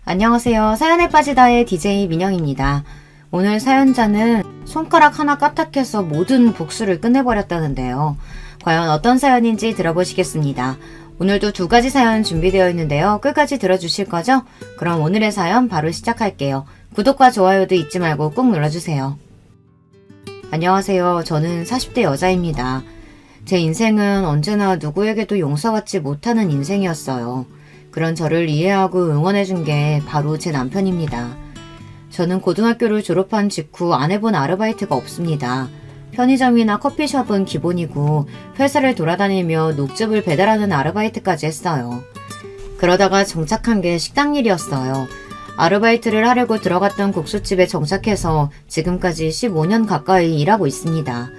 안녕하세요. 사연에 빠지다의 DJ 민영입니다. 오늘 사연자는 손가락 하나 까딱해서 모든 복수를 끝내버렸다는데요. 과연 어떤 사연인지 들어보시겠습니다. 오늘도 두 가지 사연 준비되어 있는데요. 끝까지 들어주실 거죠? 그럼 오늘의 사연 바로 시작할게요. 구독과 좋아요도 잊지 말고 꾹 눌러주세요. 안녕하세요. 저는 40대 여자입니다. 제 인생은 언제나 누구에게도 용서받지 못하는 인생이었어요. 그런 저를 이해하고 응원해준 게 바로 제 남편입니다. 저는 고등학교를 졸업한 직후 안 해본 아르바이트가 없습니다. 편의점이나 커피숍은 기본이고 회사를 돌아다니며 녹즙을 배달하는 아르바이트까지 했어요. 그러다가 정착한 게 식당 일이었어요. 아르바이트를 하려고 들어갔던 국수집에 정착해서 지금까지 15년 가까이 일하고 있습니다.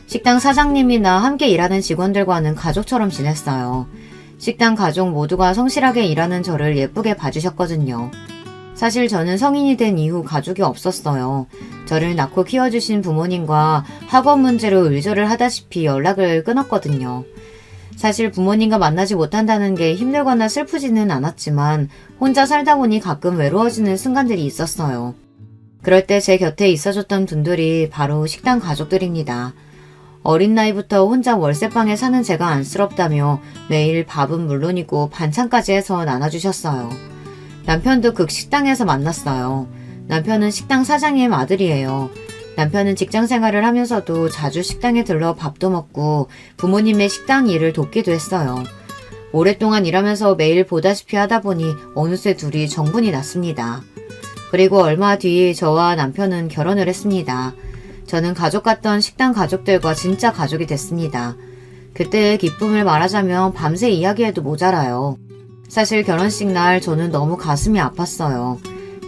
식당 사장님이나 함께 일하는 직원들과는 가족처럼 지냈어요. 식당 가족 모두가 성실하게 일하는 저를 예쁘게 봐주셨거든요. 사실 저는 성인이 된 이후 가족이 없었어요. 저를 낳고 키워주신 부모님과 학업 문제로 의절을 하다시피 연락을 끊었거든요. 사실 부모님과 만나지 못한다는 게 힘들거나 슬프지는 않았지만 혼자 살다 보니 가끔 외로워지는 순간들이 있었어요. 그럴 때 제 곁에 있어줬던 분들이 바로 식당 가족들입니다. 어린 나이부터 혼자 월세방에 사는 제가 안쓰럽다며 매일 밥은 물론이고 반찬까지 해서 나눠주셨어요. 남편도 그 식당에서 만났어요. 남편은 식당 사장님 아들이에요. 남편은 직장 생활을 하면서도 자주 식당에 들러 밥도 먹고 부모님의 식당 일을 돕기도 했어요. 오랫동안 일하면서 매일 보다시피 하다 보니 어느새 둘이 정분이 났습니다. 그리고 얼마 뒤 저와 남편은 결혼을 했습니다. 저는 가족 같던 식당 가족들과 진짜 가족이 됐습니다. 그때의 기쁨을 말하자면 밤새 이야기해도 모자라요. 사실 결혼식 날 저는 너무 가슴이 아팠어요.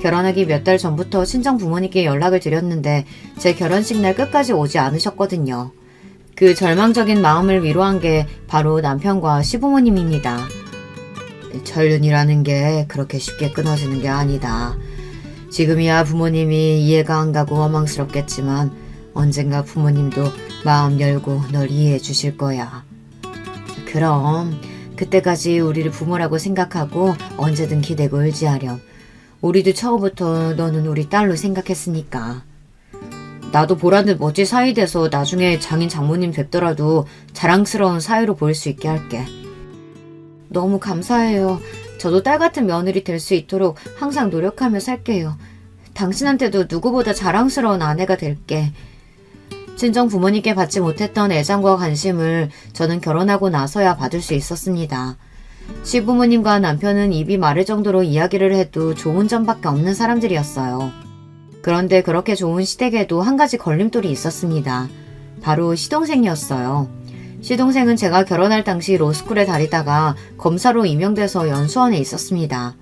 결혼하기 몇 달 전부터 친정 부모님께 연락을 드렸는데 제 결혼식 날 끝까지 오지 않으셨거든요. 그 절망적인 마음을 위로한 게 바로 남편과 시부모님입니다. 전륜이라는 게 그렇게 쉽게 끊어지는 게 아니다. 지금이야 부모님이 이해가 안 가고 원망스럽겠지만 언젠가 부모님도 마음 열고 널 이해해 주실 거야. 그럼 그때까지 우리를 부모라고 생각하고 언제든 기대고 의지하렴. 우리도 처음부터 너는 우리 딸로 생각했으니까. 나도 보란듯 멋진 사위 돼서 나중에 장인 장모님 뵙더라도 자랑스러운 사위로 보일 수 있게 할게. 너무 감사해요. 저도 딸 같은 며느리 될 수 있도록 항상 노력하며 살게요. 당신한테도 누구보다 자랑스러운 아내가 될게. 친정 부모님께 받지 못했던 애정과 관심을 저는 결혼하고 나서야 받을 수 있었습니다. 시부모님과 남편은 입이 마를 정도로 이야기를 해도 좋은 점밖에 없는 사람들이었어요. 그런데 그렇게 좋은 시댁에도 한 가지 걸림돌이 있었습니다. 바로 시동생이었어요. 시동생은 제가 결혼할 당시 로스쿨에 다니다가 검사로 임용돼서 연수원에 있었습니다.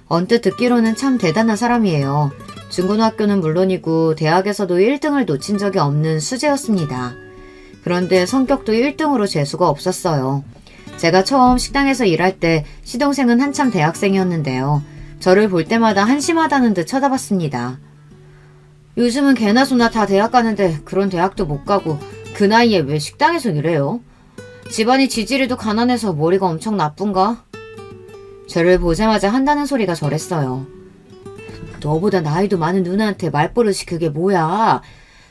언뜻 듣기로는 참 대단한 사람이에요. 중고등학교는 물론이고 대학에서도 1등을 놓친 적이 없는 수재였습니다. 그런데 성격도 1등으로 재수가 없었어요. 제가 처음 식당에서 일할 때 시동생은 한참 대학생이었는데요. 저를 볼 때마다 한심하다는 듯 쳐다봤습니다. 요즘은 개나 소나 다 대학 가는데 그런 대학도 못 가고 그 나이에 왜 식당에서 일해요? 집안이 지지리도 가난해서 머리가 엄청 나쁜가? 저를 보자마자 한다는 소리가 저랬어요. 너보다 나이도 많은 누나한테 말버릇이 그게 뭐야?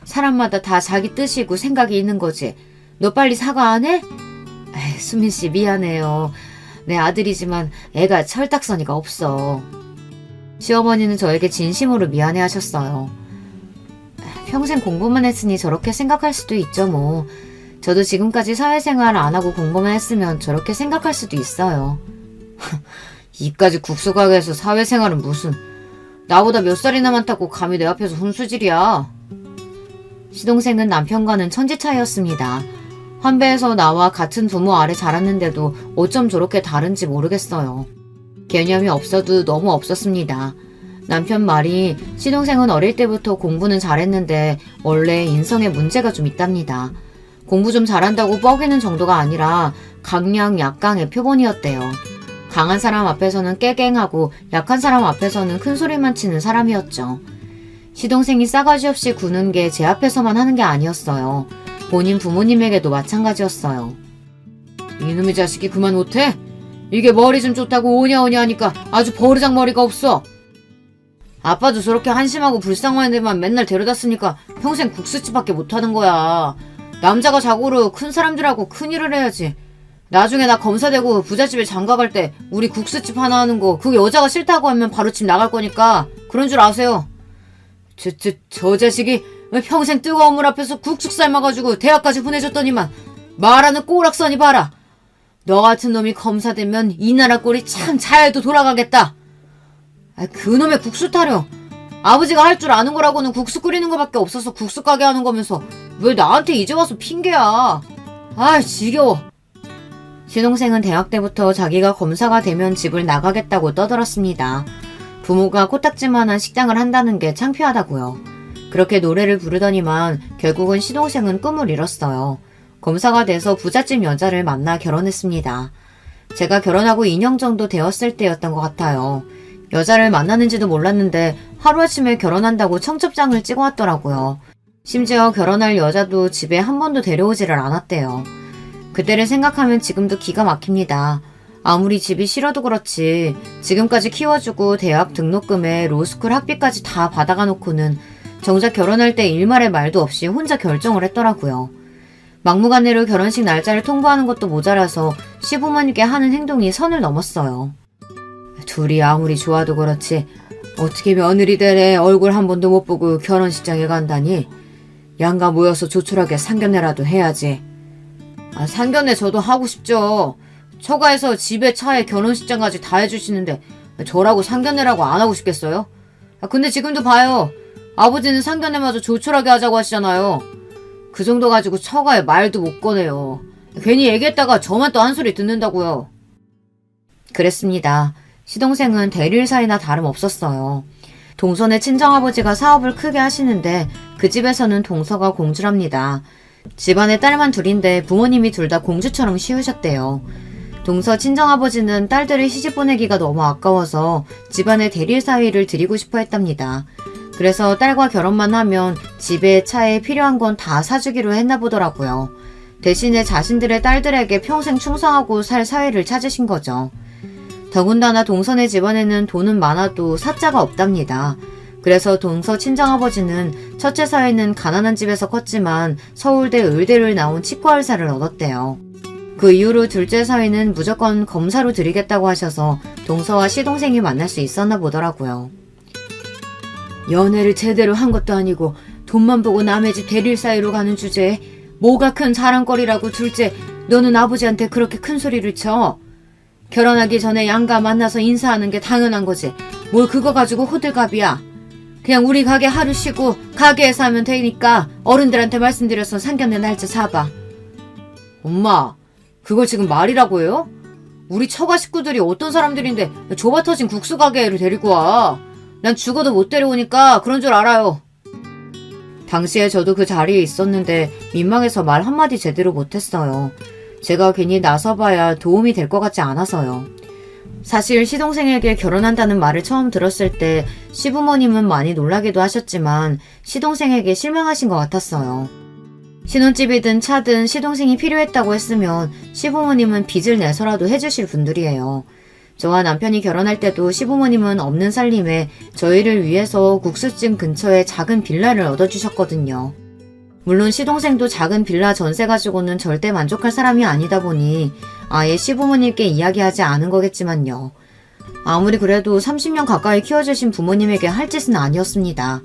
사람마다 다 자기 뜻이고 생각이 있는 거지. 너 빨리 사과 안 해? 에이, 수민씨 미안해요. 내 아들이지만 애가 철딱서니가 없어. 시어머니는 저에게 진심으로 미안해 하셨어요. 평생 공부만 했으니 저렇게 생각할 수도 있죠 뭐. 저도 지금까지 사회생활 안 하고 공부만 했으면 저렇게 생각할 수도 있어요. 이까지 국수가게에서 사회생활은 무슨. 나보다 몇 살이나 많다고 감히 내 앞에서 훈수질이야. 시동생은 남편과는 천지 차이였습니다. 한 배에서 나와 같은 부모 아래 자랐는데도 어쩜 저렇게 다른지 모르겠어요. 개념이 없어도 너무 없었습니다. 남편 말이 시동생은 어릴 때부터 공부는 잘했는데 원래 인성에 문제가 좀 있답니다. 공부 좀 잘한다고 뻐기는 정도가 아니라 강약 약강의 표본이었대요. 강한 사람 앞에서는 깨갱하고 약한 사람 앞에서는 큰 소리만 치는 사람이었죠. 시동생이 싸가지 없이 구는 게 제 앞에서만 하는 게 아니었어요. 본인 부모님에게도 마찬가지였어요. 이놈의 자식이 그만 못해? 이게 머리 좀 좋다고 오냐오냐 하니까 아주 버르장머리가 없어. 아빠도 저렇게 한심하고 불쌍한 애들만 맨날 데려다 쓰니까 평생 국수집밖에 못하는 거야. 남자가 자고로 큰 사람들하고 큰일을 해야지. 나중에 나 검사되고 부잣집에 장가갈 때 우리 국수집 하나 하는 거 그 여자가 싫다고 하면 바로 집 나갈 거니까 그런 줄 아세요. 저 자식이 평생 뜨거운 물 앞에서 국숙 삶아가지고 대학까지 보내줬더니만 말하는 꼬락서니 봐라. 너 같은 놈이 검사되면 이 나라 꼴이 참 잘도 돌아가겠다. 그놈의 국수 타령. 아버지가 할 줄 아는 거라고는 국수 끓이는 거밖에 없어서 국수 가게 하는 거면서 왜 나한테 이제 와서 핑계야. 지겨워. 시동생은 대학 때부터 자기가 검사가 되면 집을 나가겠다고 떠들었습니다. 부모가 코딱지만한 식당을 한다는 게 창피하다고요. 그렇게 노래를 부르더니만 결국은 시동생은 꿈을 이뤘어요. 검사가 돼서 부잣집 여자를 만나 결혼했습니다. 제가 결혼하고 2년 정도 되었을 때였던 것 같아요. 여자를 만나는지도 몰랐는데 하루아침에 결혼한다고 청첩장을 찍어왔더라고요. 심지어 결혼할 여자도 집에 한 번도 데려오지를 않았대요. 그때를 생각하면 지금도 기가 막힙니다. 아무리 집이 싫어도 그렇지 지금까지 키워주고 대학 등록금에 로스쿨 학비까지 다 받아가 놓고는 정작 결혼할 때 일말의 말도 없이 혼자 결정을 했더라고요. 막무가내로 결혼식 날짜를 통보하는 것도 모자라서 시부모님께 하는 행동이 선을 넘었어요. 둘이 아무리 좋아도 그렇지 어떻게 며느리 되래 얼굴 한 번도 못 보고 결혼식장에 간다니. 양가 모여서 조촐하게 상견례라도 해야지. 상견례 저도 하고 싶죠. 처가에서 집에 차에 결혼식장까지 다 해주시는데 저라고 상견례라고 안 하고 싶겠어요? 근데 지금도 봐요. 아버지는 상견례마저 조촐하게 하자고 하시잖아요. 그 정도 가지고 처가에 말도 못 꺼내요. 괜히 얘기했다가 저만 또 한 소리 듣는다고요. 그랬습니다. 시동생은 대리일 사이나 다름없었어요. 동선의 친정아버지가 사업을 크게 하시는데 그 집에서는 동서가 공주랍니다. 집안에 딸만 둘인데 부모님이 둘 다 공주처럼 키우셨대요. 동서 친정아버지는 딸들을 시집 보내기가 너무 아까워서 집안에 대리일 사위를 드리고 싶어 했답니다. 그래서 딸과 결혼만 하면 집에 차에 필요한 건 다 사주기로 했나 보더라고요. 대신에 자신들의 딸들에게 평생 충성하고 살 사위를 찾으신 거죠. 더군다나 동선의 집안에는 돈은 많아도 사자가 없답니다. 그래서 동서 친정아버지는 첫째 사위는 가난한 집에서 컸지만 서울대 의대를 나온 치과 의사를 얻었대요. 그 이후로 둘째 사위는 무조건 검사로 드리겠다고 하셔서 동서와 시동생이 만날 수 있었나 보더라고요. 연애를 제대로 한 것도 아니고 돈만 보고 남의 집 대릴 사이로 가는 주제에 뭐가 큰 자랑거리라고 둘째 너는 아버지한테 그렇게 큰 소리를 쳐. 결혼하기 전에 양가 만나서 인사하는 게 당연한 거지. 뭘 그거 가지고 호들갑이야. 그냥 우리 가게 하루 쉬고 가게에서 하면 되니까 어른들한테 말씀드려서 상견례 날짜 잡아. 엄마, 그걸 지금 말이라고 해요? 우리 처가 식구들이 어떤 사람들인데 좁아 터진 국수 가게를 데리고 와. 난 죽어도 못 데려오니까 그런 줄 알아요. 당시에 저도 그 자리에 있었는데 민망해서 말 한마디 제대로 못했어요. 제가 괜히 나서봐야 도움이 될 것 같지 않아서요. 사실 시동생에게 결혼한다는 말을 처음 들었을 때 시부모님은 많이 놀라기도 하셨지만 시동생에게 실망하신 것 같았어요. 신혼집이든 차든 시동생이 필요했다고 했으면 시부모님은 빚을 내서라도 해주실 분들이에요. 저와 남편이 결혼할 때도 시부모님은 없는 살림에 저희를 위해서 국수집 근처에 작은 빌라를 얻어주셨거든요. 물론 시동생도 작은 빌라 전세 가지고는 절대 만족할 사람이 아니다 보니 아예 시부모님께 이야기하지 않은 거겠지만요. 아무리 그래도 30년 가까이 키워주신 부모님에게 할 짓은 아니었습니다.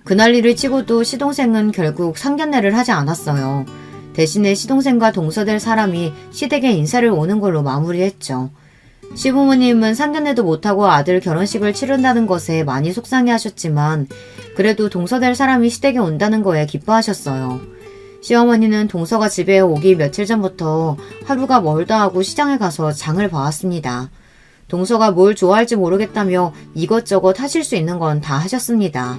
그날 일을 치고도 시동생은 결국 상견례를 하지 않았어요. 대신에 시동생과 동서될 사람이 시댁에 인사를 오는 걸로 마무리했죠. 시부모님은 상견례도 못하고 아들 결혼식을 치른다는 것에 많이 속상해하셨지만 그래도 동서될 사람이 시댁에 온다는 거에 기뻐하셨어요. 시어머니는 동서가 집에 오기 며칠 전부터 하루가 멀다 하고 시장에 가서 장을 봐왔습니다. 동서가 뭘 좋아할지 모르겠다며 이것저것 하실 수 있는 건 다 하셨습니다.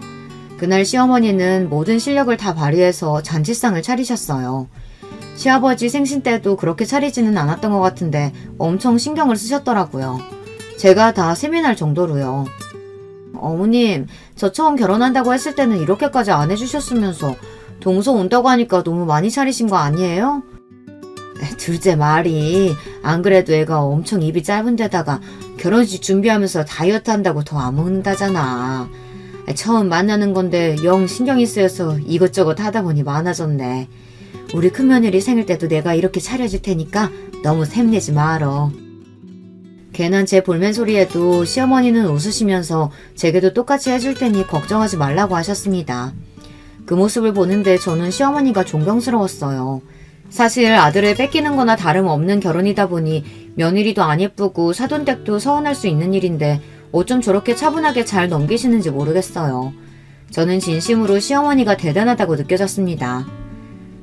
그날 시어머니는 모든 실력을 다 발휘해서 잔치상을 차리셨어요. 시아버지 생신 때도 그렇게 차리지는 않았던 것 같은데 엄청 신경을 쓰셨더라고요. 제가 다 세미날 정도로요. 어머님, 저 처음 결혼한다고 했을 때는 이렇게까지 안 해주셨으면서 동서 온다고 하니까 너무 많이 차리신 거 아니에요? 둘째 말이 안 그래도 애가 엄청 입이 짧은 데다가 결혼식 준비하면서 다이어트 한다고 더 안 먹는다잖아. 처음 만나는 건데 영 신경이 쓰여서 이것저것 하다 보니 많아졌네. 우리 큰며느리 생일 때도 내가 이렇게 차려줄 테니까 너무 샘내지 말어. 괜한 제 볼멘 소리에도 시어머니는 웃으시면서 제게도 똑같이 해줄 테니 걱정하지 말라고 하셨습니다. 그 모습을 보는데 저는 시어머니가 존경스러웠어요. 사실 아들을 뺏기는 거나 다름없는 결혼이다 보니 며느리도 안 예쁘고 사돈댁도 서운할 수 있는 일인데 어쩜 저렇게 차분하게 잘 넘기시는지 모르겠어요. 저는 진심으로 시어머니가 대단하다고 느껴졌습니다.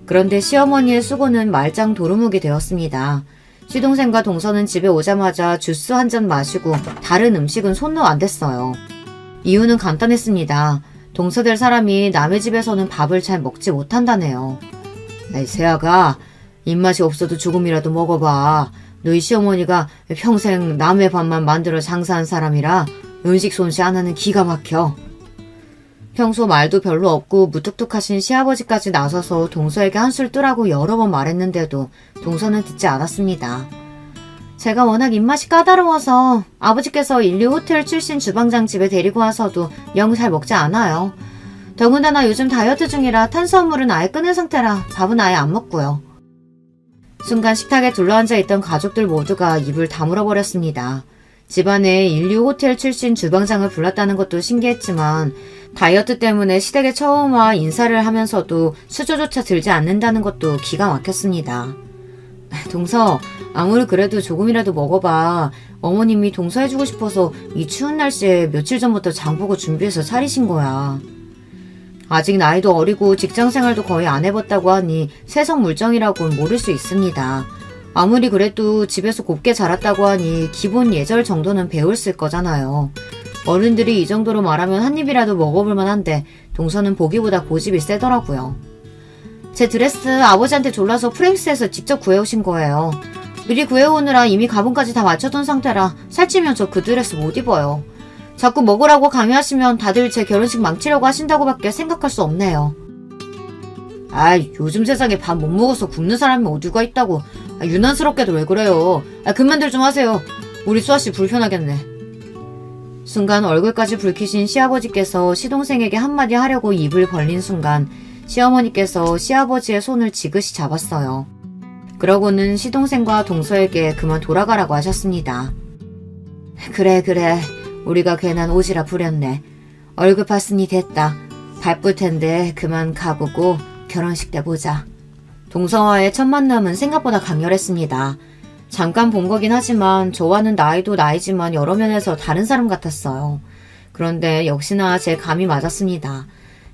그런데 시어머니의 수고는 말짱 도루묵이 되었습니다. 시동생과 동서는 집에 오자마자 주스 한 잔 마시고 다른 음식은 손도 안 댔어요. 이유는 간단했습니다. 동서될 사람이 남의 집에서는 밥을 잘 먹지 못한다네요. 에이, 세아가 입맛이 없어도 조금이라도 먹어봐. 너희 시어머니가 평생 남의 밥만 만들어 장사한 사람이라 음식 솜씨 하나는 기가 막혀. 평소 말도 별로 없고 무뚝뚝하신 시아버지까지 나서서 동서에게 한술 뜨라고 여러 번 말했는데도 동서는 듣지 않았습니다. 제가 워낙 입맛이 까다로워서 아버지께서 인류 호텔 출신 주방장 집에 데리고 와서도 영 잘 먹지 않아요. 더군다나 요즘 다이어트 중이라 탄수화물은 아예 끊은 상태라 밥은 아예 안 먹고요. 순간 식탁에 둘러앉아 있던 가족들 모두가 입을 다물어 버렸습니다. 집안에 인류 호텔 출신 주방장을 불렀다는 것도 신기했지만 다이어트 때문에 시댁에 처음 와 인사를 하면서도 수저조차 들지 않는다는 것도 기가 막혔습니다. 동서, 아무리 그래도 조금이라도 먹어봐. 어머님이 동서해주고 싶어서 이 추운 날씨에 며칠 전부터 장보고 준비해서 차리신 거야. 아직 나이도 어리고 직장생활도 거의 안 해봤다고 하니 세성물정이라고는 모를 수 있습니다. 아무리 그래도 집에서 곱게 자랐다고 하니 기본 예절 정도는 배웠을 거잖아요. 어른들이 이 정도로 말하면 한 입이라도 먹어볼 만한데 동서는 보기보다 고집이 세더라고요. 제 드레스 아버지한테 졸라서 프랑스에서 직접 구해오신 거예요. 미리 구해오느라 이미 가방까지 다 맞춰둔 상태라 살찌면 저 그 드레스 못 입어요. 자꾸 먹으라고 강요하시면 다들 제 결혼식 망치려고 하신다고밖에 생각할 수 없네요. 아이, 요즘 세상에 밥 못 먹어서 굶는 사람이 어디가 있다고. 유난스럽게도 왜 그래요. 그만들 좀 하세요. 우리 수아씨 불편하겠네. 순간 얼굴까지 붉히신 시아버지께서 시동생에게 한마디 하려고 입을 벌린 순간 시어머니께서 시아버지의 손을 지그시 잡았어요. 그러고는 시동생과 동서에게 그만 돌아가라고 하셨습니다. 그래. 우리가 괜한 오지랖 부렸네. 얼굴 봤으니 됐다. 바쁠 텐데 그만 가보고 결혼식 때 보자. 동서와의 첫 만남은 생각보다 강렬했습니다. 잠깐 본 거긴 하지만 저와는 나이도 나이지만 여러 면에서 다른 사람 같았어요. 그런데 역시나 제 감이 맞았습니다.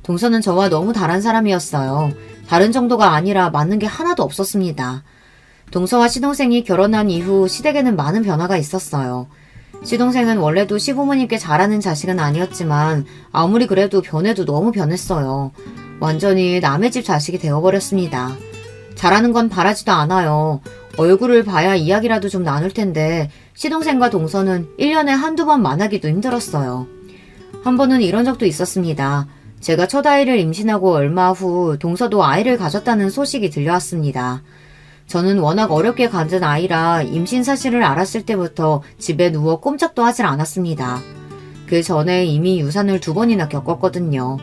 동서는 저와 너무 다른 사람이었어요. 다른 정도가 아니라 맞는 게 하나도 없었습니다. 동서와 시동생이 결혼한 이후 시댁에는 많은 변화가 있었어요. 시동생은 원래도 시부모님께 잘하는 자식은 아니었지만 아무리 그래도 변해도 너무 변했어요. 완전히 남의 집 자식이 되어버렸습니다. 잘하는 건 바라지도 않아요. 얼굴을 봐야 이야기라도 좀 나눌 텐데 시동생과 동서는 1년에 한두 번 만나기도 힘들었어요. 한 번은 이런 적도 있었습니다. 제가 첫 아이를 임신하고 얼마 후 동서도 아이를 가졌다는 소식이 들려왔습니다. 저는 워낙 어렵게 가진 아이라 임신 사실을 알았을 때부터 집에 누워 꼼짝도 하질 않았습니다. 그 전에 이미 유산을 2번이나 겪었거든요.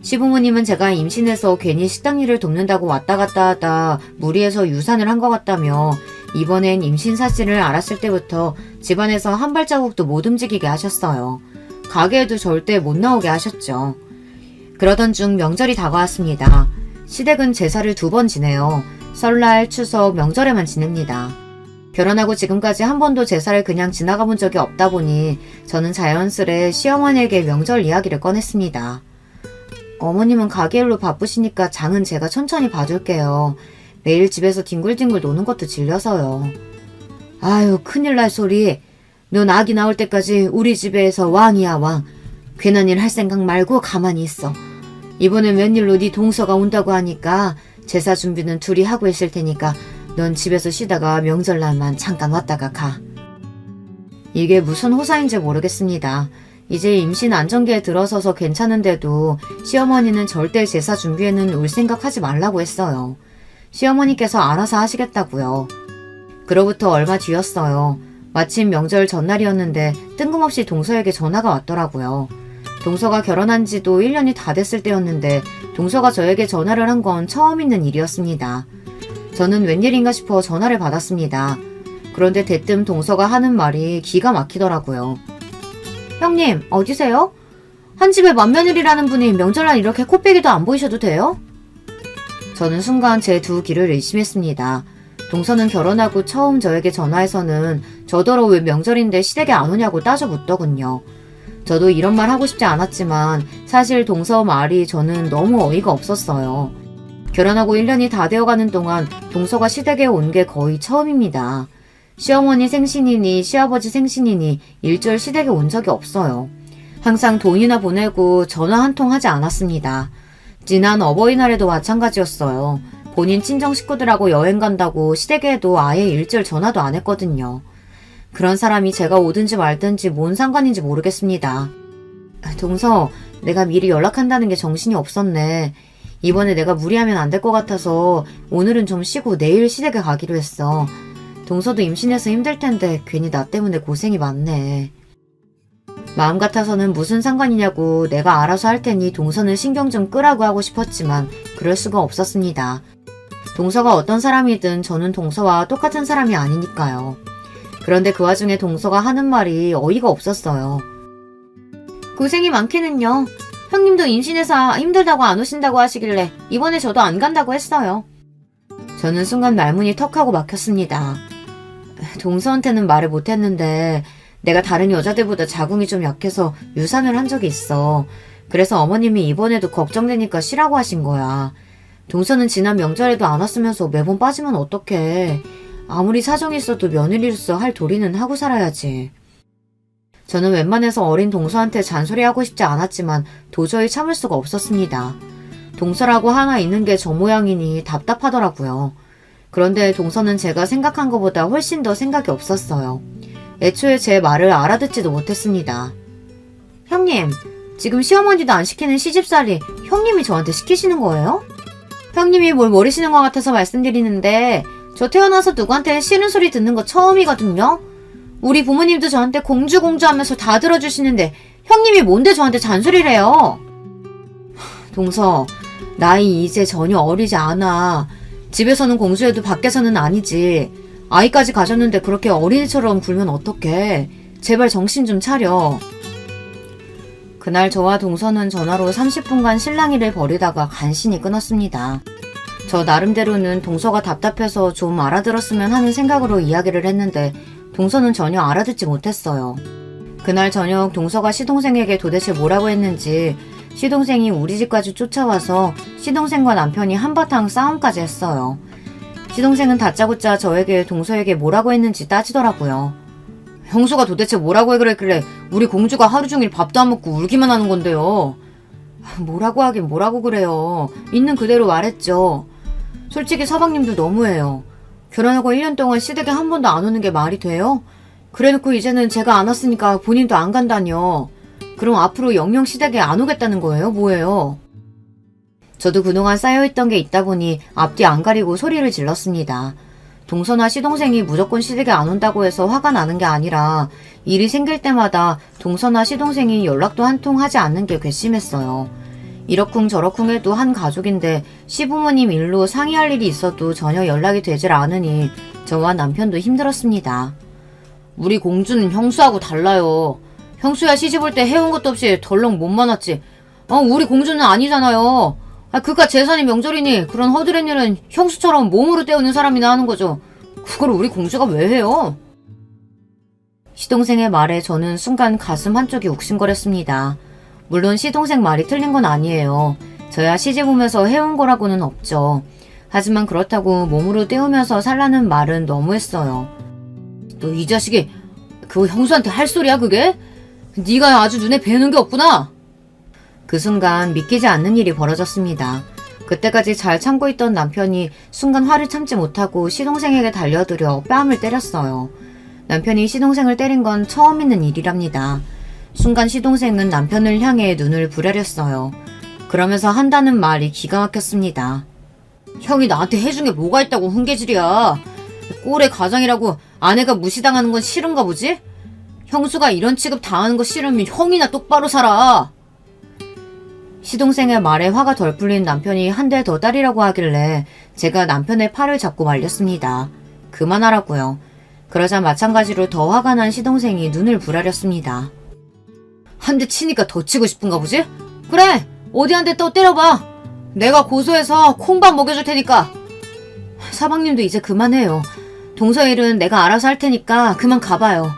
시부모님은 제가 임신해서 괜히 식당 일을 돕는다고 왔다 갔다 하다 무리해서 유산을 한 것 같다며 이번엔 임신 사실을 알았을 때부터 집안에서 한 발자국도 못 움직이게 하셨어요. 가게에도 절대 못 나오게 하셨죠. 그러던 중 명절이 다가왔습니다. 시댁은 제사를 2번 지내요. 설날, 추석, 명절에만 지냅니다. 결혼하고 지금까지 한 번도 제사를 그냥 지나가 본 적이 없다 보니 저는 자연스레 시어머니에게 명절 이야기를 꺼냈습니다. 어머님은 가게일로 바쁘시니까 장은 제가 천천히 봐줄게요. 매일 집에서 뒹굴뒹굴 노는 것도 질려서요. 아유, 큰일 날 소리. 넌 아기 나올 때까지 우리 집에서 왕이야, 왕. 괜한 일 할 생각 말고 가만히 있어. 이번엔 웬일로 네 동서가 온다고 하니까 제사 준비는 둘이 하고 있을 테니까 넌 집에서 쉬다가 명절날만 잠깐 왔다가 가. 이게 무슨 호사인지 모르겠습니다. 이제 임신 안정기에 들어서서 괜찮은데도 시어머니는 절대 제사 준비에는 올 생각하지 말라고 했어요. 시어머니께서 알아서 하시겠다고요. 그로부터 얼마 뒤였어요. 마침 명절 전날이었는데 뜬금없이 동서에게 전화가 왔더라고요. 동서가 결혼한 지도 1년이 다 됐을 때였는데 동서가 저에게 전화를 한 건 처음 있는 일이었습니다. 저는 웬일인가 싶어 전화를 받았습니다. 그런데 대뜸 동서가 하는 말이 기가 막히더라고요. 형님, 어디세요? 한 집에 맏며느리라는 분이 명절날 이렇게 코빼기도 안 보이셔도 돼요? 저는 순간 제 두 귀를 의심했습니다. 동서는 결혼하고 처음 저에게 전화해서는 저더러 왜 명절인데 시댁에 안 오냐고 따져 묻더군요. 저도 이런 말 하고 싶지 않았지만 사실 동서 말이 저는 너무 어이가 없었어요. 결혼하고 1년이 다 되어가는 동안 동서가 시댁에 온 게 거의 처음입니다. 시어머니 생신이니 시아버지 생신이니 일절 시댁에 온 적이 없어요. 항상 돈이나 보내고 전화 한 통 하지 않았습니다. 지난 어버이날에도 마찬가지였어요. 본인 친정 식구들하고 여행 간다고 시댁에도 아예 일절 전화도 안 했거든요. 그런 사람이 제가 오든지 말든지 뭔 상관인지 모르겠습니다. 동서, 내가 미리 연락한다는 게 정신이 없었네. 이번에 내가 무리하면 안 될 것 같아서 오늘은 좀 쉬고 내일 시댁에 가기로 했어. 동서도 임신해서 힘들 텐데 괜히 나 때문에 고생이 많네. 마음 같아서는 무슨 상관이냐고 내가 알아서 할 테니 동서는 신경 좀 끄라고 하고 싶었지만 그럴 수가 없었습니다. 동서가 어떤 사람이든 저는 동서와 똑같은 사람이 아니니까요. 그런데 그 와중에 동서가 하는 말이 어이가 없었어요. 고생이 많기는요. 형님도 임신해서 힘들다고 안 오신다고 하시길래 이번에 저도 안 간다고 했어요. 저는 순간 말문이 턱하고 막혔습니다. 동서한테는 말을 못했는데 내가 다른 여자들보다 자궁이 좀 약해서 유산을 한 적이 있어. 그래서 어머님이 이번에도 걱정되니까 쉬라고 하신 거야. 동서는 지난 명절에도 안 왔으면서 매번 빠지면 어떡해. 아무리 사정이 있어도 며느리로서 할 도리는 하고 살아야지. 저는 웬만해서 어린 동서한테 잔소리하고 싶지 않았지만 도저히 참을 수가 없었습니다. 동서라고 하나 있는 게 저 모양이니 답답하더라고요. 그런데 동서는 제가 생각한 것보다 훨씬 더 생각이 없었어요. 애초에 제 말을 알아듣지도 못했습니다. 형님, 지금 시어머니도 안 시키는 시집살이 형님이 저한테 시키시는 거예요? 형님이 뭘 모르시는 것 같아서 말씀드리는데 저 태어나서 누구한테 싫은 소리 듣는 거 처음이거든요? 우리 부모님도 저한테 공주 하면서 다 들어주시는데 형님이 뭔데 저한테 잔소리를 해요? 동서, 나이 이제 전혀 어리지 않아. 집에서는 공주해도 밖에서는 아니지. 아이까지 가졌는데 그렇게 어린이처럼 굴면 어떡해. 제발 정신 좀 차려. 그날 저와 동서는 전화로 30분간 실랑이를 벌이다가 간신히 끊었습니다. 저 나름대로는 동서가 답답해서 좀 알아들었으면 하는 생각으로 이야기를 했는데 동서는 전혀 알아듣지 못했어요. 그날 저녁 동서가 시동생에게 도대체 뭐라고 했는지 시동생이 우리 집까지 쫓아와서 시동생과 남편이 한바탕 싸움까지 했어요. 시동생은 다짜고짜 저에게 동서에게 뭐라고 했는지 따지더라고요. 형수가 도대체 뭐라고 해 그랬길래 우리 공주가 하루 종일 밥도 안 먹고 울기만 하는 건데요. 뭐라고 하긴 뭐라고 그래요. 있는 그대로 말했죠. 솔직히 서방님도 너무해요. 결혼하고 1년 동안 시댁에 한 번도 안 오는 게 말이 돼요? 그래놓고 이제는 제가 안 왔으니까 본인도 안 간다뇨. 그럼 앞으로 영영 시댁에 안 오겠다는 거예요? 뭐예요? 저도 그동안 쌓여있던 게 있다 보니 앞뒤 안 가리고 소리를 질렀습니다. 동서나 시동생이 무조건 시댁에 안 온다고 해서 화가 나는 게 아니라 일이 생길 때마다 동서나 시동생이 연락도 한 통 하지 않는 게 괘씸했어요. 이러쿵저러쿵 해도 한 가족인데 시부모님 일로 상의할 일이 있어도 전혀 연락이 되질 않으니 저와 남편도 힘들었습니다. 우리 공주는 형수하고 달라요. 형수야 시집 올 때 해온 것도 없이 덜렁 못 많았지. 우리 공주는 아니잖아요. 그깟 재산이 명절이니 그런 허드렛 일은 형수처럼 몸으로 때우는 사람이나 하는 거죠. 그걸 우리 공주가 왜 해요? 시동생의 말에 저는 순간 가슴 한쪽이 욱신거렸습니다. 물론 시동생 말이 틀린 건 아니에요. 저야 시집 오면서 해온 거라고는 없죠. 하지만 그렇다고 몸으로 때우면서 살라는 말은 너무했어요. 너 이 자식이 그거 형수한테 할 소리야 그게? 네가 아주 눈에 뵈는 게 없구나. 그 순간 믿기지 않는 일이 벌어졌습니다. 그때까지 잘 참고 있던 남편이 순간 화를 참지 못하고 시동생에게 달려들어 뺨을 때렸어요. 남편이 시동생을 때린 건 처음 있는 일이랍니다. 순간 시동생은 남편을 향해 눈을 부라렸어요. 그러면서 한다는 말이 기가 막혔습니다. 형이 나한테 해준 게 뭐가 있다고 훈계질이야. 꼴의 가장이라고 아내가 무시당하는 건 싫은가 보지? 형수가 이런 취급 당하는 거 싫으면 형이나 똑바로 살아. 시동생의 말에 화가 덜 풀린 남편이 한 대 더 따리라고 하길래 제가 남편의 팔을 잡고 말렸습니다. 그만하라고요. 그러자 마찬가지로 더 화가 난 시동생이 눈을 부라렸습니다. 한 대 치니까 더 치고 싶은가 보지? 그래! 어디 한 대 또 때려봐! 내가 고소해서 콩밥 먹여줄 테니까! 사방님도 이제 그만해요. 동서 일은 내가 알아서 할 테니까 그만 가봐요.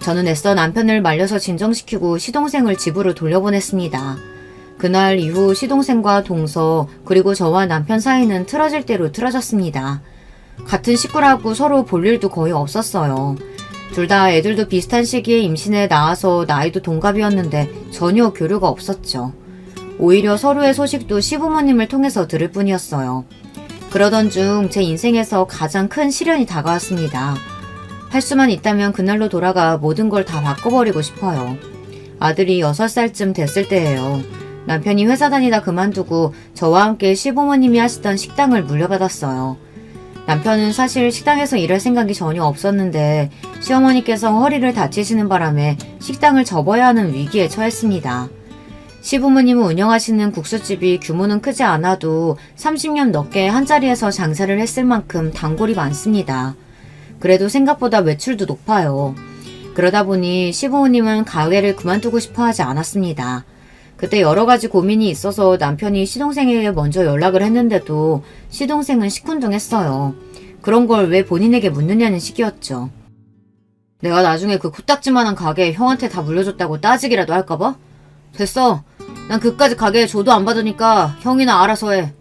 저는 애써 남편을 말려서 진정시키고 시동생을 집으로 돌려보냈습니다. 그날 이후 시동생과 동서 그리고 저와 남편 사이는 틀어질 대로 틀어졌습니다. 같은 식구라고 서로 볼 일도 거의 없었어요. 둘 다 애들도 비슷한 시기에 임신해 낳아서 나이도 동갑이었는데 전혀 교류가 없었죠. 오히려 서로의 소식도 시부모님을 통해서 들을 뿐이었어요. 그러던 중 제 인생에서 가장 큰 시련이 다가왔습니다. 할 수만 있다면 그날로 돌아가 모든 걸 다 바꿔버리고 싶어요. 아들이 6살쯤 됐을 때예요. 남편이 회사 다니다 그만두고 저와 함께 시부모님이 하시던 식당을 물려받았어요. 남편은 사실 식당에서 일할 생각이 전혀 없었는데 시어머니께서 허리를 다치시는 바람에 식당을 접어야 하는 위기에 처했습니다. 시부모님은 운영하시는 국수집이 규모는 크지 않아도 30년 넘게 한자리에서 장사를 했을 만큼 단골이 많습니다. 그래도 생각보다 매출도 높아요. 그러다 보니 시부모님은 가게를 그만두고 싶어 하지 않았습니다. 그때 여러 가지 고민이 있어서 남편이 시동생에게 먼저 연락을 했는데도 시동생은 시큰둥했어요. 그런 걸 왜 본인에게 묻느냐는 식이었죠. 내가 나중에 그 코딱지만한 가게 형한테 다 물려줬다고 따지기라도 할까봐? 됐어. 난 그까짓 가게에 줘도 안 받으니까 형이나 알아서 해.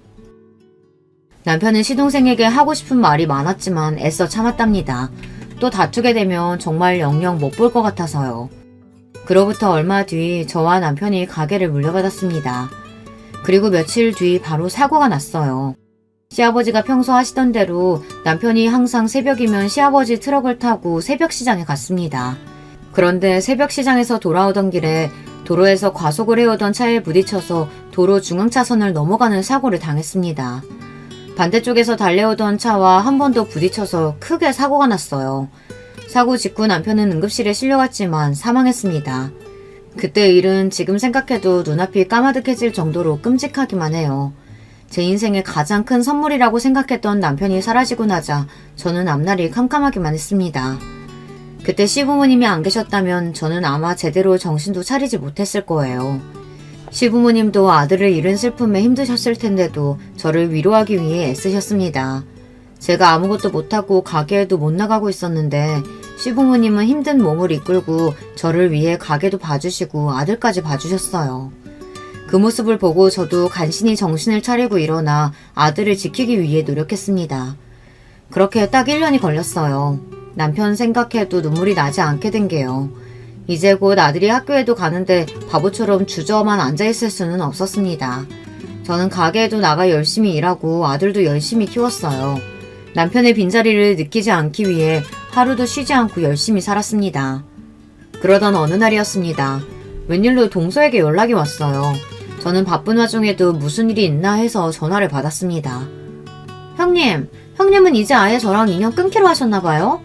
남편은 시동생에게 하고 싶은 말이 많았지만 애써 참았답니다. 또 다투게 되면 정말 영영 못 볼 것 같아서요. 그로부터 얼마 뒤 저와 남편이 가게를 물려받았습니다. 그리고 며칠 뒤 바로 사고가 났어요. 시아버지가 평소 하시던 대로 남편이 항상 새벽이면 시아버지 트럭을 타고 새벽시장에 갔습니다. 그런데 새벽시장에서 돌아오던 길에 도로에서 과속을 해오던 차에 부딪혀서 도로 중앙차선을 넘어가는 사고를 당했습니다. 반대쪽에서 달려오던 차와 한 번 더 부딪혀서 크게 사고가 났어요. 사고 직후 남편은 응급실에 실려갔지만 사망했습니다. 그때 일은 지금 생각해도 눈앞이 까마득해질 정도로 끔찍하기만 해요. 제 인생의 가장 큰 선물이라고 생각했던 남편이 사라지고 나자 저는 앞날이 캄캄하기만 했습니다. 그때 시부모님이 안 계셨다면 저는 아마 제대로 정신도 차리지 못했을 거예요. 시부모님도 아들을 잃은 슬픔에 힘드셨을 텐데도 저를 위로하기 위해 애쓰셨습니다. 제가 아무것도 못하고 가게에도 못 나가고 있었는데 시부모님은 힘든 몸을 이끌고 저를 위해 가게도 봐주시고 아들까지 봐주셨어요. 그 모습을 보고 저도 간신히 정신을 차리고 일어나 아들을 지키기 위해 노력했습니다. 그렇게 딱 1년이 걸렸어요. 남편 생각해도 눈물이 나지 않게 된 게요. 이제 곧 아들이 학교에도 가는데 바보처럼 주저만 앉아있을 수는 없었습니다. 저는 가게에도 나가 열심히 일하고 아들도 열심히 키웠어요. 남편의 빈자리를 느끼지 않기 위해 하루도 쉬지 않고 열심히 살았습니다. 그러던 어느 날이었습니다. 웬일로 동서에게 연락이 왔어요. 저는 바쁜 와중에도 무슨 일이 있나 해서 전화를 받았습니다. 형님은 이제 아예 저랑 인연 끊기로 하셨나봐요?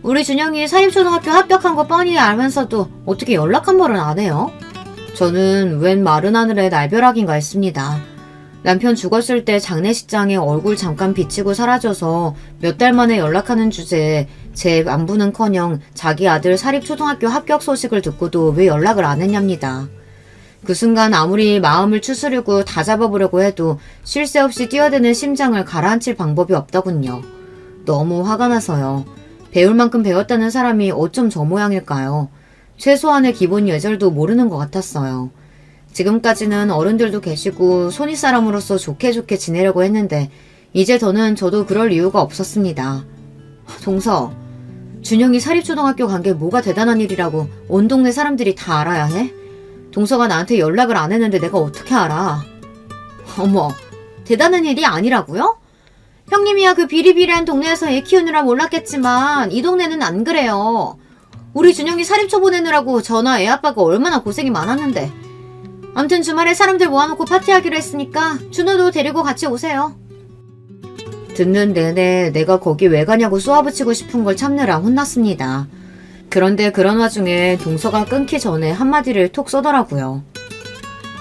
우리 준영이 사립초등학교 합격한 거 뻔히 알면서도 어떻게 연락 한 번은 안 해요? 저는 웬 마른 하늘에 날벼락인가 했습니다. 남편 죽었을 때 장례식장에 얼굴 잠깐 비치고 사라져서 몇 달 만에 연락하는 주제에 제 안부는커녕 자기 아들 사립초등학교 합격 소식을 듣고도 왜 연락을 안 했냐입니다. 그 순간 아무리 마음을 추스르고 다잡아보려고 해도 쉴 새 없이 뛰어드는 심장을 가라앉힐 방법이 없더군요. 너무 화가 나서요. 배울 만큼 배웠다는 사람이 어쩜 저 모양일까요? 최소한의 기본 예절도 모르는 것 같았어요. 지금까지는 어른들도 계시고 손윗사람으로서 좋게 지내려고 했는데 이제 더는 저도 그럴 이유가 없었습니다. 동서, 준영이 사립초등학교 간 게 뭐가 대단한 일이라고 온 동네 사람들이 다 알아야 해? 동서가 나한테 연락을 안 했는데 내가 어떻게 알아? 어머, 대단한 일이 아니라고요? 형님이야 그 비리비리한 동네에서 애 키우느라 몰랐겠지만 이 동네는 안 그래요. 우리 준영이 사립초 보내느라고 저나 애 아빠가 얼마나 고생이 많았는데. 암튼 주말에 사람들 모아놓고 파티하기로 했으니까 준호도 데리고 같이 오세요. 듣는 내내 내가 거기 왜 가냐고 쏘아붙이고 싶은 걸 참느라 혼났습니다. 그런데 그런 와중에 동서가 끊기 전에 한마디를 톡 쏘더라고요.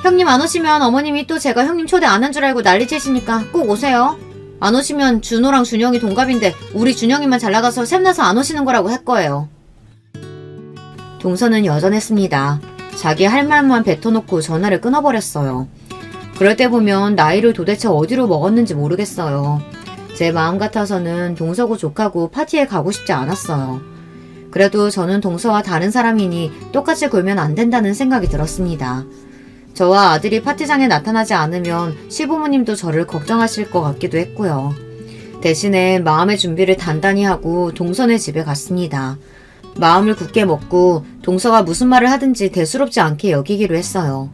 형님 안 오시면 어머님이 또 제가 형님 초대 안 한 줄 알고 난리치시니까 꼭 오세요. 안 오시면 준호랑 준영이 동갑인데 우리 준영이만 잘 나가서 샘나서 안 오시는 거라고 할 거예요. 동서는 여전했습니다. 자기 할 말만 뱉어놓고 전화를 끊어버렸어요. 그럴 때 보면 나이를 도대체 어디로 먹었는지 모르겠어요. 제 마음 같아서는 동서고 족하고 파티에 가고 싶지 않았어요. 그래도 저는 동서와 다른 사람이니 똑같이 굴면 안 된다는 생각이 들었습니다. 저와 아들이 파티장에 나타나지 않으면 시부모님도 저를 걱정하실 것 같기도 했고요. 대신에 마음의 준비를 단단히 하고 동서네 집에 갔습니다. 마음을 굳게 먹고 동서가 무슨 말을 하든지 대수롭지 않게 여기기로 했어요.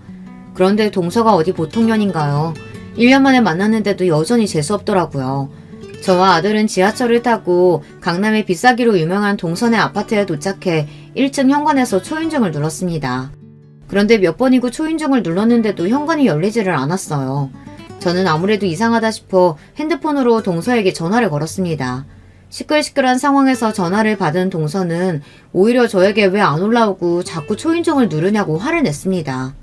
그런데 동서가 어디 보통 년인가요? 1년 만에 만났는데도 여전히 재수없더라고요. 저와 아들은 지하철을 타고 강남의 비싸기로 유명한 동서네 아파트에 도착해 1층 현관에서 초인종을 눌렀습니다. 그런데 몇 번이고 초인종을 눌렀는데도 현관이 열리지를 않았어요. 저는 아무래도 이상하다 싶어 핸드폰으로 동서에게 전화를 걸었습니다. 시끌시끌한 상황에서 전화를 받은 동서는 오히려 저에게 왜 안 올라오고 자꾸 초인종을 누르냐고 화를 냈습니다.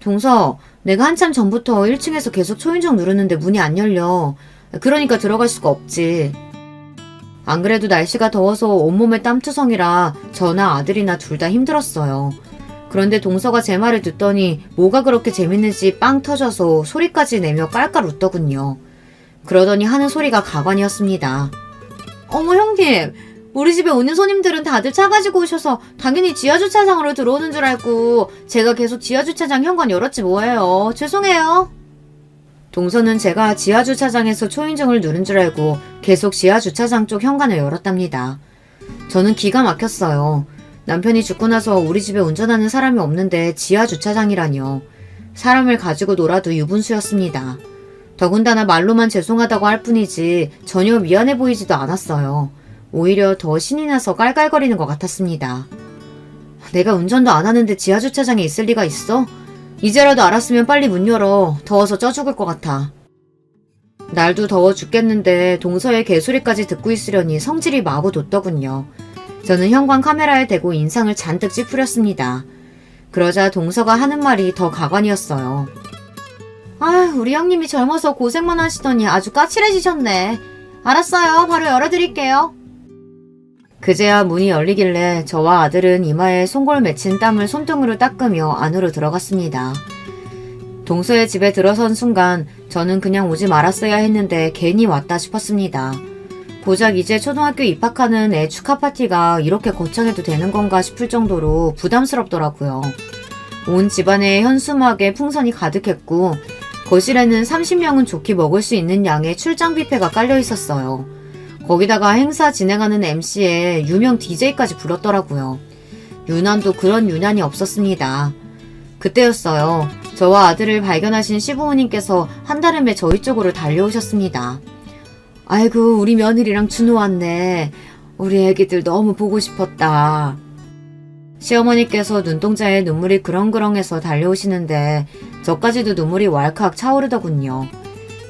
동서, 내가 한참 전부터 1층에서 계속 초인종 누르는데 문이 안 열려. 그러니까 들어갈 수가 없지. 안 그래도 날씨가 더워서 온몸에 땀투성이라 저나 아들이나 둘 다 힘들었어요. 그런데 동서가 제 말을 듣더니 뭐가 그렇게 재밌는지 빵 터져서 소리까지 내며 깔깔 웃더군요. 그러더니 하는 소리가 가관이었습니다. 어머 형님, 우리 집에 오는 손님들은 다들 차 가지고 오셔서 당연히 지하주차장으로 들어오는 줄 알고 제가 계속 지하주차장 현관 열었지 뭐예요. 죄송해요. 동서는 제가 지하주차장에서 초인종을 누른 줄 알고 계속 지하주차장 쪽 현관을 열었답니다. 저는 기가 막혔어요. 남편이 죽고 나서 우리 집에 운전하는 사람이 없는데 지하주차장이라뇨. 사람을 가지고 놀아도 유분수였습니다. 더군다나 말로만 죄송하다고 할 뿐이지 전혀 미안해 보이지도 않았어요. 오히려 더 신이 나서 깔깔거리는 것 같았습니다. 내가 운전도 안 하는데 지하주차장에 있을 리가 있어? 이제라도 알았으면 빨리 문 열어. 더워서 쪄 죽을 것 같아. 날도 더워 죽겠는데 동서의 개소리까지 듣고 있으려니 성질이 마구 돋더군요. 저는 현관 카메라에 대고 인상을 잔뜩 찌푸렸습니다. 그러자 동서가 하는 말이 더 가관이었어요. 아, 우리 형님이 젊어서 고생만 하시더니 아주 까칠해지셨네. 알았어요. 바로 열어드릴게요. 그제야 문이 열리길래 저와 아들은 이마에 송골 맺힌 땀을 손등으로 닦으며 안으로 들어갔습니다. 동서의 집에 들어선 순간 저는 그냥 오지 말았어야 했는데 괜히 왔다 싶었습니다. 고작 이제 초등학교 입학하는 애 축하 파티가 이렇게 거창해도 되는 건가 싶을 정도로 부담스럽더라고요. 온 집안에 현수막에 풍선이 가득했고 거실에는 30명은 좋게 먹을 수 있는 양의 출장 뷔페가 깔려 있었어요. 거기다가 행사 진행하는 MC에 유명 DJ까지 불렀더라고요. 유난도 그런 유난이 없었습니다. 그때였어요. 저와 아들을 발견하신 시부모님께서 한달음에 저희 쪽으로 달려오셨습니다. 아이고, 우리 며느리랑 준호 왔네. 우리 애기들 너무 보고 싶었다. 시어머니께서 눈동자에 눈물이 그렁그렁해서 달려오시는데 저까지도 눈물이 왈칵 차오르더군요.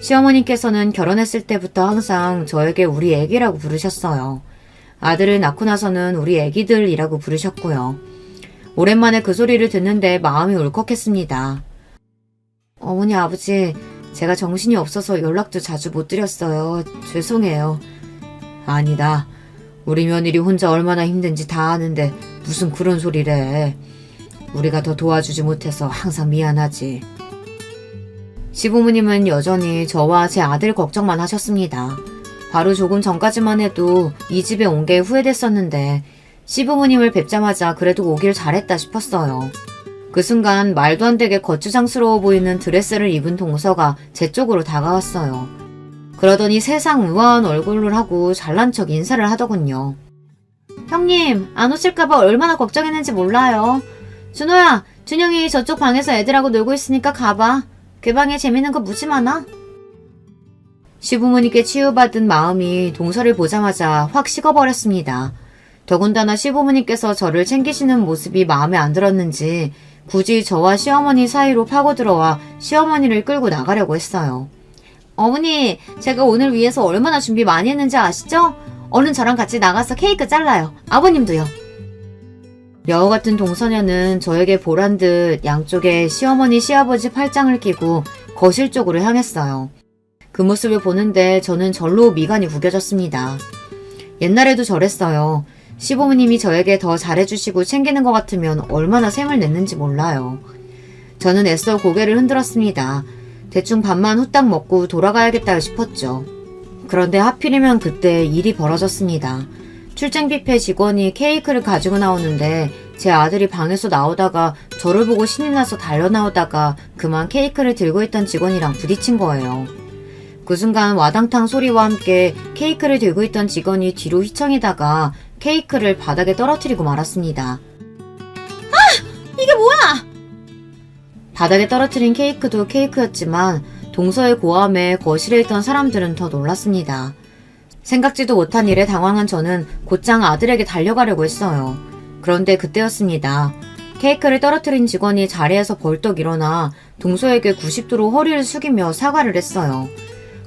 시어머니께서는 결혼했을 때부터 항상 저에게 우리 애기라고 부르셨어요. 아들을 낳고 나서는 우리 애기들이라고 부르셨고요. 오랜만에 그 소리를 듣는데 마음이 울컥했습니다. 어머니, 아버지, 제가 정신이 없어서 연락도 자주 못 드렸어요. 죄송해요. 아니다. 우리 며느리 혼자 얼마나 힘든지 다 아는데 무슨 그런 소리래. 우리가 더 도와주지 못해서 항상 미안하지. 시부모님은 여전히 저와 제 아들 걱정만 하셨습니다. 바로 조금 전까지만 해도 이 집에 온 게 후회됐었는데 시부모님을 뵙자마자 그래도 오길 잘했다 싶었어요. 그 순간 말도 안 되게 거추장스러워 보이는 드레스를 입은 동서가 제 쪽으로 다가왔어요. 그러더니 세상 우아한 얼굴을 하고 잘난 척 인사를 하더군요. 형님, 안 오실까봐 얼마나 걱정했는지 몰라요. 준호야, 준영이 저쪽 방에서 애들하고 놀고 있으니까 가봐. 그 방에 재밌는 거 무지 많아. 시부모님께 치유받은 마음이 동서를 보자마자 확 식어버렸습니다. 더군다나 시부모님께서 저를 챙기시는 모습이 마음에 안 들었는지 굳이 저와 시어머니 사이로 파고들어와 시어머니를 끌고 나가려고 했어요. 어머니, 제가 오늘 위해서 얼마나 준비 많이 했는지 아시죠? 얼른 저랑 같이 나가서 케이크 잘라요. 아버님도요. 여우 같은 동서녀는 저에게 보란 듯 양쪽에 시어머니 시아버지 팔짱을 끼고 거실 쪽으로 향했어요. 그 모습을 보는데 저는 절로 미간이 구겨졌습니다. 옛날에도 저랬어요. 시부모님이 저에게 더 잘해주시고 챙기는 것 같으면 얼마나 샘을 냈는지 몰라요. 저는 애써 고개를 흔들었습니다. 대충 밥만 후딱 먹고 돌아가야겠다 싶었죠. 그런데 하필이면 그때 일이 벌어졌습니다. 출장 뷔페 직원이 케이크를 가지고 나오는데 제 아들이 방에서 나오다가 저를 보고 신이 나서 달려나오다가 그만 케이크를 들고 있던 직원이랑 부딪힌 거예요. 그 순간 와당탕 소리와 함께 케이크를 들고 있던 직원이 뒤로 휘청이다가 케이크를 바닥에 떨어뜨리고 말았습니다. 이게 뭐야? 바닥에 떨어뜨린 케이크도 케이크였지만 동서의 고함에 거실에 있던 사람들은 더 놀랐습니다. 생각지도 못한 일에 당황한 저는 곧장 아들에게 달려가려고 했어요. 그런데 그때였습니다. 케이크를 떨어뜨린 직원이 자리에서 벌떡 일어나 동서에게 90도로 허리를 숙이며 사과를 했어요.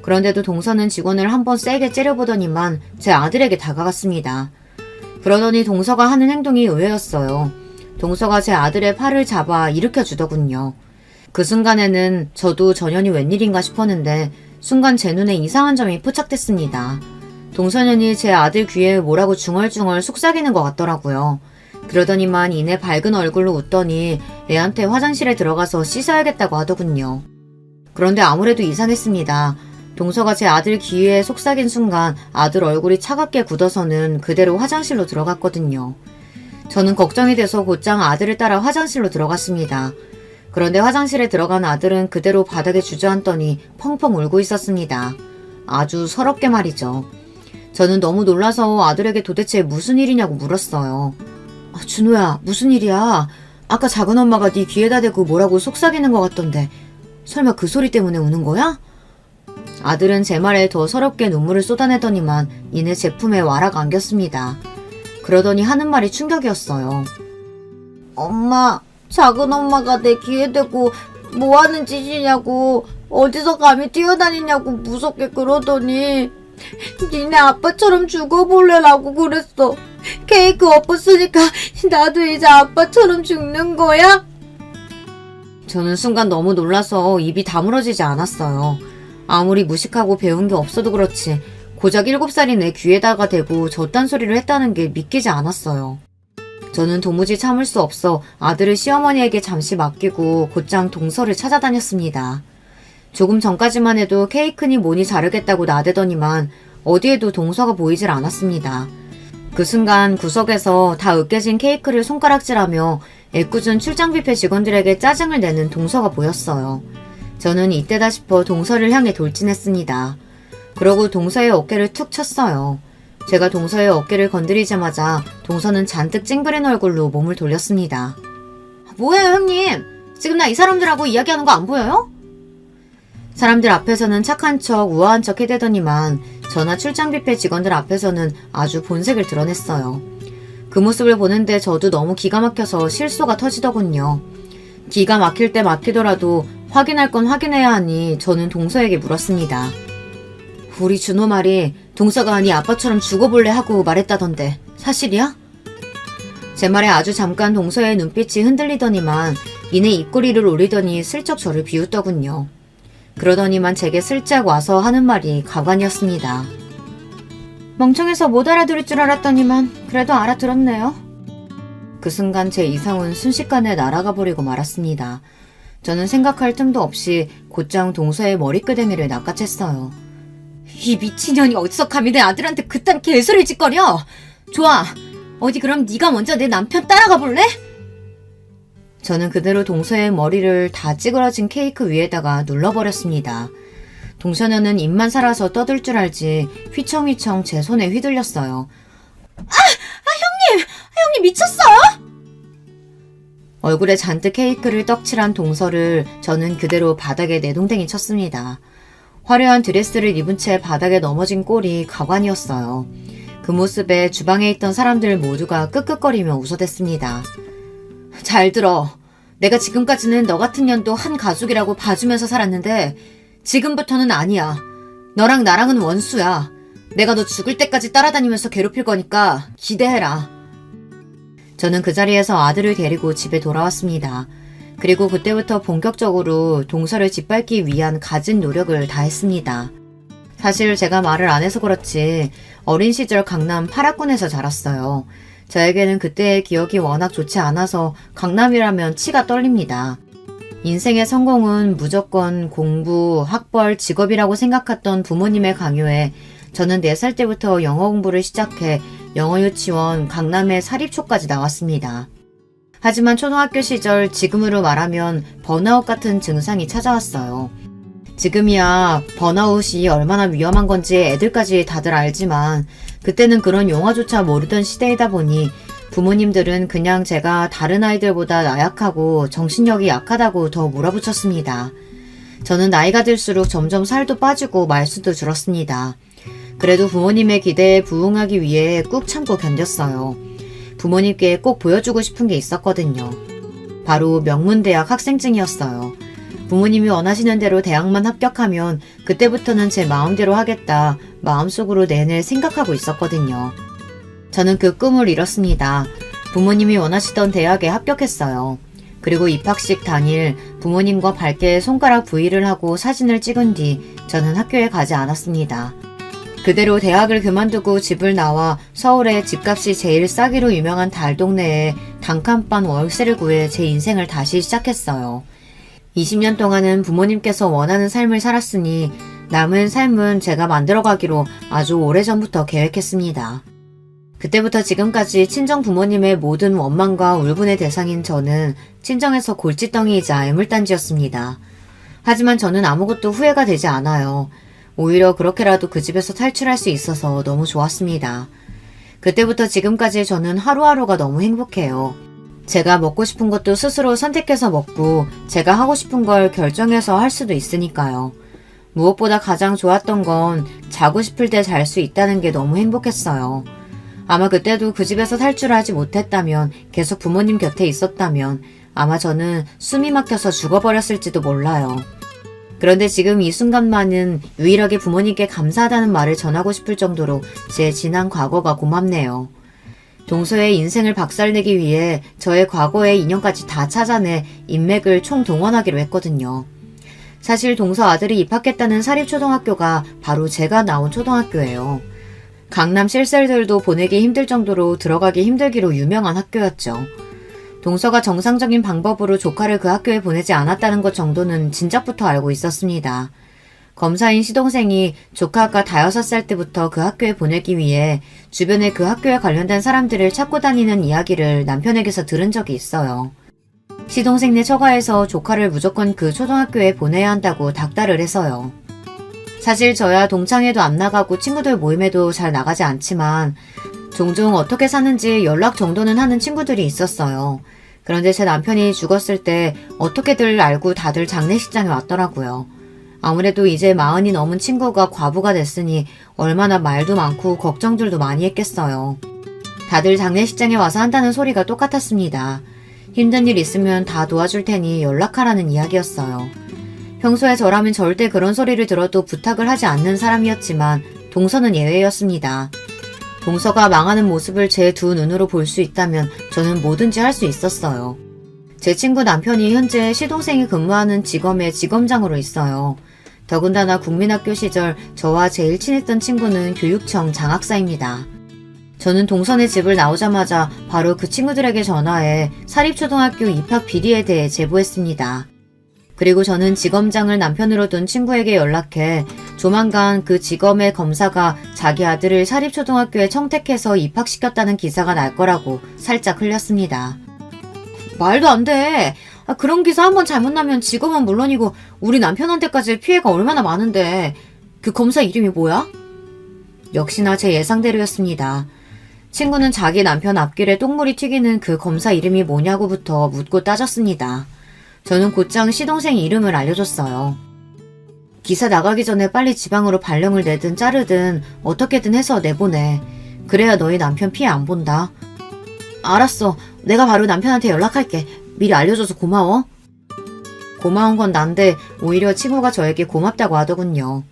그런데도 동서는 직원을 한번 세게 째려보더니만 제 아들에게 다가갔습니다. 그러더니 동서가 하는 행동이 의외였어요. 동서가 제 아들의 팔을 잡아 일으켜주더군요. 그 순간에는 저도 전현이 웬일인가 싶었는데 순간 제 눈에 이상한 점이 포착됐습니다. 동서년이 제 아들 귀에 뭐라고 중얼중얼 속삭이는 것 같더라고요. 그러더니만 이내 밝은 얼굴로 웃더니 애한테 화장실에 들어가서 씻어야겠다고 하더군요. 그런데 아무래도 이상했습니다. 동서가 제 아들 귀에 속삭인 순간 아들 얼굴이 차갑게 굳어서는 그대로 화장실로 들어갔거든요. 저는 걱정이 돼서 곧장 아들을 따라 화장실로 들어갔습니다. 그런데 화장실에 들어간 아들은 그대로 바닥에 주저앉더니 펑펑 울고 있었습니다. 아주 서럽게 말이죠. 저는 너무 놀라서 아들에게 도대체 무슨 일이냐고 물었어요. 준호야, 무슨 일이야? 아까 작은 엄마가 네 귀에다 대고 뭐라고 속삭이는 것 같던데 설마 그 소리 때문에 우는 거야? 아들은 제 말에 더 서럽게 눈물을 쏟아내더니만 이내 제 품에 와락 안겼습니다. 그러더니 하는 말이 충격이었어요. 엄마, 작은 엄마가 내 귀에 대고 뭐하는 짓이냐고, 어디서 감히 뛰어다니냐고 무섭게 그러더니 니네 아빠처럼 죽어볼래라고 그랬어. 케이크 엎었으니까 나도 이제 아빠처럼 죽는 거야? 저는 순간 너무 놀라서 입이 다물어지지 않았어요. 아무리 무식하고 배운 게 없어도 그렇지 고작 7살이 내 귀에다가 대고 저딴 소리를 했다는 게 믿기지 않았어요. 저는 도무지 참을 수 없어 아들을 시어머니에게 잠시 맡기고 곧장 동서를 찾아다녔습니다. 조금 전까지만 해도 케이크니 뭐니 자르겠다고 나대더니만 어디에도 동서가 보이질 않았습니다. 그 순간 구석에서 다 으깨진 케이크를 손가락질하며 애꿎은 출장 뷔페 직원들에게 짜증을 내는 동서가 보였어요. 저는 이때다 싶어 동서를 향해 돌진했습니다. 그러고 동서의 어깨를 툭 쳤어요. 제가 동서의 어깨를 건드리자마자 동서는 잔뜩 찡그린 얼굴로 몸을 돌렸습니다. 뭐예요, 형님? 지금 나 이 사람들하고 이야기하는 거 안 보여요? 사람들 앞에서는 착한 척 우아한 척 해대더니만 저나 출장 뷔페 직원들 앞에서는 아주 본색을 드러냈어요. 그 모습을 보는데 저도 너무 기가 막혀서 실소가 터지더군요. 기가 막힐 때 막히더라도 확인할 건 확인해야 하니 저는 동서에게 물었습니다. 우리 준호 말이 동서가 네 아빠처럼 죽어볼래 하고 말했다던데 사실이야? 제 말에 아주 잠깐 동서의 눈빛이 흔들리더니만 이내 입꼬리를 올리더니 슬쩍 저를 비웃더군요. 그러더니만 제게 슬쩍 와서 하는 말이 가관이었습니다. 멍청해서 못 알아들을 줄 알았더니만 그래도 알아들었네요. 그 순간 제 이성은 순식간에 날아가 버리고 말았습니다. 저는 생각할 틈도 없이 곧장 동서의 머리끄댕이를 낚아챘어요. 이 미친년이 어디서 감히 내 아들한테 그딴 개소리를 짓거려? 좋아, 어디 그럼 네가 먼저 내 남편 따라가 볼래? 저는 그대로 동서의 머리를 다 찌그러진 케이크 위에다가 눌러버렸습니다. 동서녀는 입만 살아서 떠들 줄 알지 휘청휘청 제 손에 휘둘렸어요. 형님 미쳤어요? 얼굴에 잔뜩 케이크를 떡칠한 동서를 저는 그대로 바닥에 내동댕이 쳤습니다. 화려한 드레스를 입은 채 바닥에 넘어진 꼴이 가관이었어요. 그 모습에 주방에 있던 사람들 모두가 끄끄거리며 웃어댔습니다. 잘 들어. 내가 지금까지는 너 같은 년도 한 가족이라고 봐주면서 살았는데 지금부터는 아니야. 너랑 나랑은 원수야. 내가 너 죽을 때까지 따라다니면서 괴롭힐 거니까 기대해라. 저는 그 자리에서 아들을 데리고 집에 돌아왔습니다. 그리고 그때부터 본격적으로 동서를 짓밟기 위한 갖은 노력을 다했습니다. 사실 제가 말을 안 해서 그렇지 어린 시절 강남 8학군에서 자랐어요. 저에게는 그때의 기억이 워낙 좋지 않아서 강남이라면 치가 떨립니다. 인생의 성공은 무조건 공부, 학벌, 직업이라고 생각했던 부모님의 강요에 저는 4살 때부터 영어 공부를 시작해 영어 유치원, 강남의 사립초까지 나왔습니다. 하지만 초등학교 시절 지금으로 말하면 번아웃 같은 증상이 찾아왔어요. 지금이야 번아웃이 얼마나 위험한 건지 애들까지 다들 알지만 그때는 그런 용어조차 모르던 시대이다 보니 부모님들은 그냥 제가 다른 아이들보다 나약하고 정신력이 약하다고 더 몰아붙였습니다. 저는 나이가 들수록 점점 살도 빠지고 말수도 줄었습니다. 그래도 부모님의 기대에 부응하기 위해 꾹 참고 견뎠어요. 부모님께 꼭 보여주고 싶은 게 있었거든요. 바로 명문대학 학생증이었어요. 부모님이 원하시는 대로 대학만 합격하면 그때부터는 제 마음대로 하겠다 마음속으로 내내 생각하고 있었거든요. 저는 그 꿈을 이뤘습니다. 부모님이 원하시던 대학에 합격했어요. 그리고 입학식 당일 부모님과 밝게 손가락 부위를 하고 사진을 찍은 뒤 저는 학교에 가지 않았습니다. 그대로 대학을 그만두고 집을 나와 서울의 집값이 제일 싸기로 유명한 달동네에 단칸방 월세를 구해 제 인생을 다시 시작했어요. 20년 동안은 부모님께서 원하는 삶을 살았으니 남은 삶은 제가 만들어가기로 아주 오래전부터 계획했습니다. 그때부터 지금까지 친정 부모님의 모든 원망과 울분의 대상인 저는 친정에서 골칫덩이이자 애물단지였습니다. 하지만 저는 아무것도 후회가 되지 않아요. 오히려 그렇게라도 그 집에서 탈출할 수 있어서 너무 좋았습니다. 그때부터 지금까지 저는 하루하루가 너무 행복해요. 제가 먹고 싶은 것도 스스로 선택해서 먹고 제가 하고 싶은 걸 결정해서 할 수도 있으니까요. 무엇보다 가장 좋았던 건 자고 싶을 때 잘 수 있다는 게 너무 행복했어요. 아마 그때도 그 집에서 탈출하지 못했다면 계속 부모님 곁에 있었다면 아마 저는 숨이 막혀서 죽어버렸을지도 몰라요. 그런데 지금 이 순간만은 유일하게 부모님께 감사하다는 말을 전하고 싶을 정도로 제 지난 과거가 고맙네요. 동서의 인생을 박살내기 위해 저의 과거의 인연까지 다 찾아내 인맥을 총동원하기로 했거든요. 사실 동서 아들이 입학했다는 사립초등학교가 바로 제가 나온 초등학교예요. 강남 실셀들도 보내기 힘들 정도로 들어가기 힘들기로 유명한 학교였죠. 동서가 정상적인 방법으로 조카를 그 학교에 보내지 않았다는 것 정도는 진작부터 알고 있었습니다. 검사인 시동생이 조카가 5살 때부터 그 학교에 보내기 위해 주변에 그 학교에 관련된 사람들을 찾고 다니는 이야기를 남편에게서 들은 적이 있어요. 시동생네 처가에서 조카를 무조건 그 초등학교에 보내야 한다고 닥달을 해서요. 사실 저야 동창회도 안 나가고 친구들 모임에도 잘 나가지 않지만 종종 어떻게 사는지 연락 정도는 하는 친구들이 있었어요. 그런데 제 남편이 죽었을 때 어떻게들 알고 다들 장례식장에 왔더라고요. 아무래도 이제 40이 넘은 친구가 과부가 됐으니 얼마나 말도 많고 걱정들도 많이 했겠어요. 다들 장례식장에 와서 한다는 소리가 똑같았습니다. 힘든 일 있으면 다 도와줄 테니 연락하라는 이야기였어요. 평소에 저라면 절대 그런 소리를 들어도 부탁을 하지 않는 사람이었지만 동서는 예외였습니다. 동서가 망하는 모습을 제 두 눈으로 볼 수 있다면 저는 뭐든지 할 수 있었어요. 제 친구 남편이 현재 시동생이 근무하는 지검의 지검장으로 있어요. 더군다나 국민학교 시절 저와 제일 친했던 친구는 교육청 장학사입니다. 저는 동선의 집을 나오자마자 바로 그 친구들에게 전화해 사립초등학교 입학 비리에 대해 제보했습니다. 그리고 저는 지검장을 남편으로 둔 친구에게 연락해 조만간 그 지검의 검사가 자기 아들을 사립초등학교에 청택해서 입학시켰다는 기사가 날 거라고 살짝 흘렸습니다. 말도 안 돼. 그런 기사 한번 잘못 나면 지검은 물론이고 우리 남편한테까지 피해가 얼마나 많은데 그 검사 이름이 뭐야? 역시나 제 예상대로였습니다. 친구는 자기 남편 앞길에 똥물이 튀기는 그 검사 이름이 뭐냐고부터 묻고 따졌습니다. 저는 곧장 시동생 이름을 알려줬어요. 기사 나가기 전에 빨리 지방으로 발령을 내든 자르든 어떻게든 해서 내보내. 그래야 너희 남편 피해 안 본다. 알았어. 내가 바로 남편한테 연락할게. 미리 알려줘서 고마워. 고마운 건 난데 오히려 친구가 저에게 고맙다고 하더군요.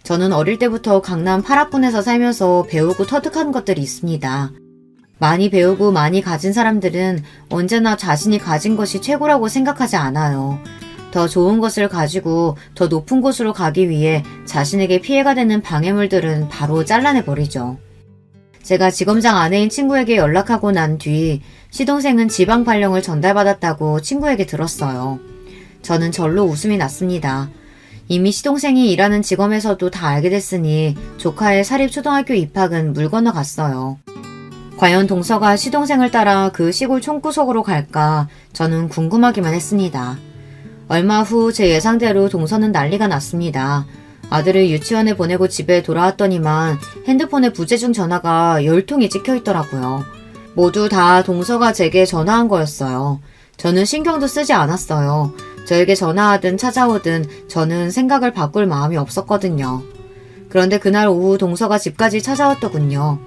저는 어릴 때부터 강남 8학군에서 살면서 배우고 터득한 것들이 있습니다. 많이 배우고 많이 가진 사람들은 언제나 자신이 가진 것이 최고라고 생각하지 않아요. 더 좋은 것을 가지고 더 높은 곳으로 가기 위해 자신에게 피해가 되는 방해물들은 바로 잘라내버리죠. 제가 지검장 아내인 친구에게 연락하고 난 뒤 시동생은 지방 발령을 전달받았다고 친구에게 들었어요. 저는 절로 웃음이 났습니다. 이미 시동생이 일하는 지검에서도 다 알게 됐으니 조카의 사립초등학교 입학은 물 건너갔어요. 과연 동서가 시동생을 따라 그 시골 총구석으로 갈까 저는 궁금하기만 했습니다. 얼마 후 제 예상대로 동서는 난리가 났습니다. 아들을 유치원에 보내고 집에 돌아왔더니만 핸드폰에 부재중 전화가 10통이 찍혀있더라고요. 모두 다 동서가 제게 전화한 거였어요. 저는 신경도 쓰지 않았어요. 저에게 전화하든 찾아오든 저는 생각을 바꿀 마음이 없었거든요. 그런데 그날 오후 동서가 집까지 찾아왔더군요.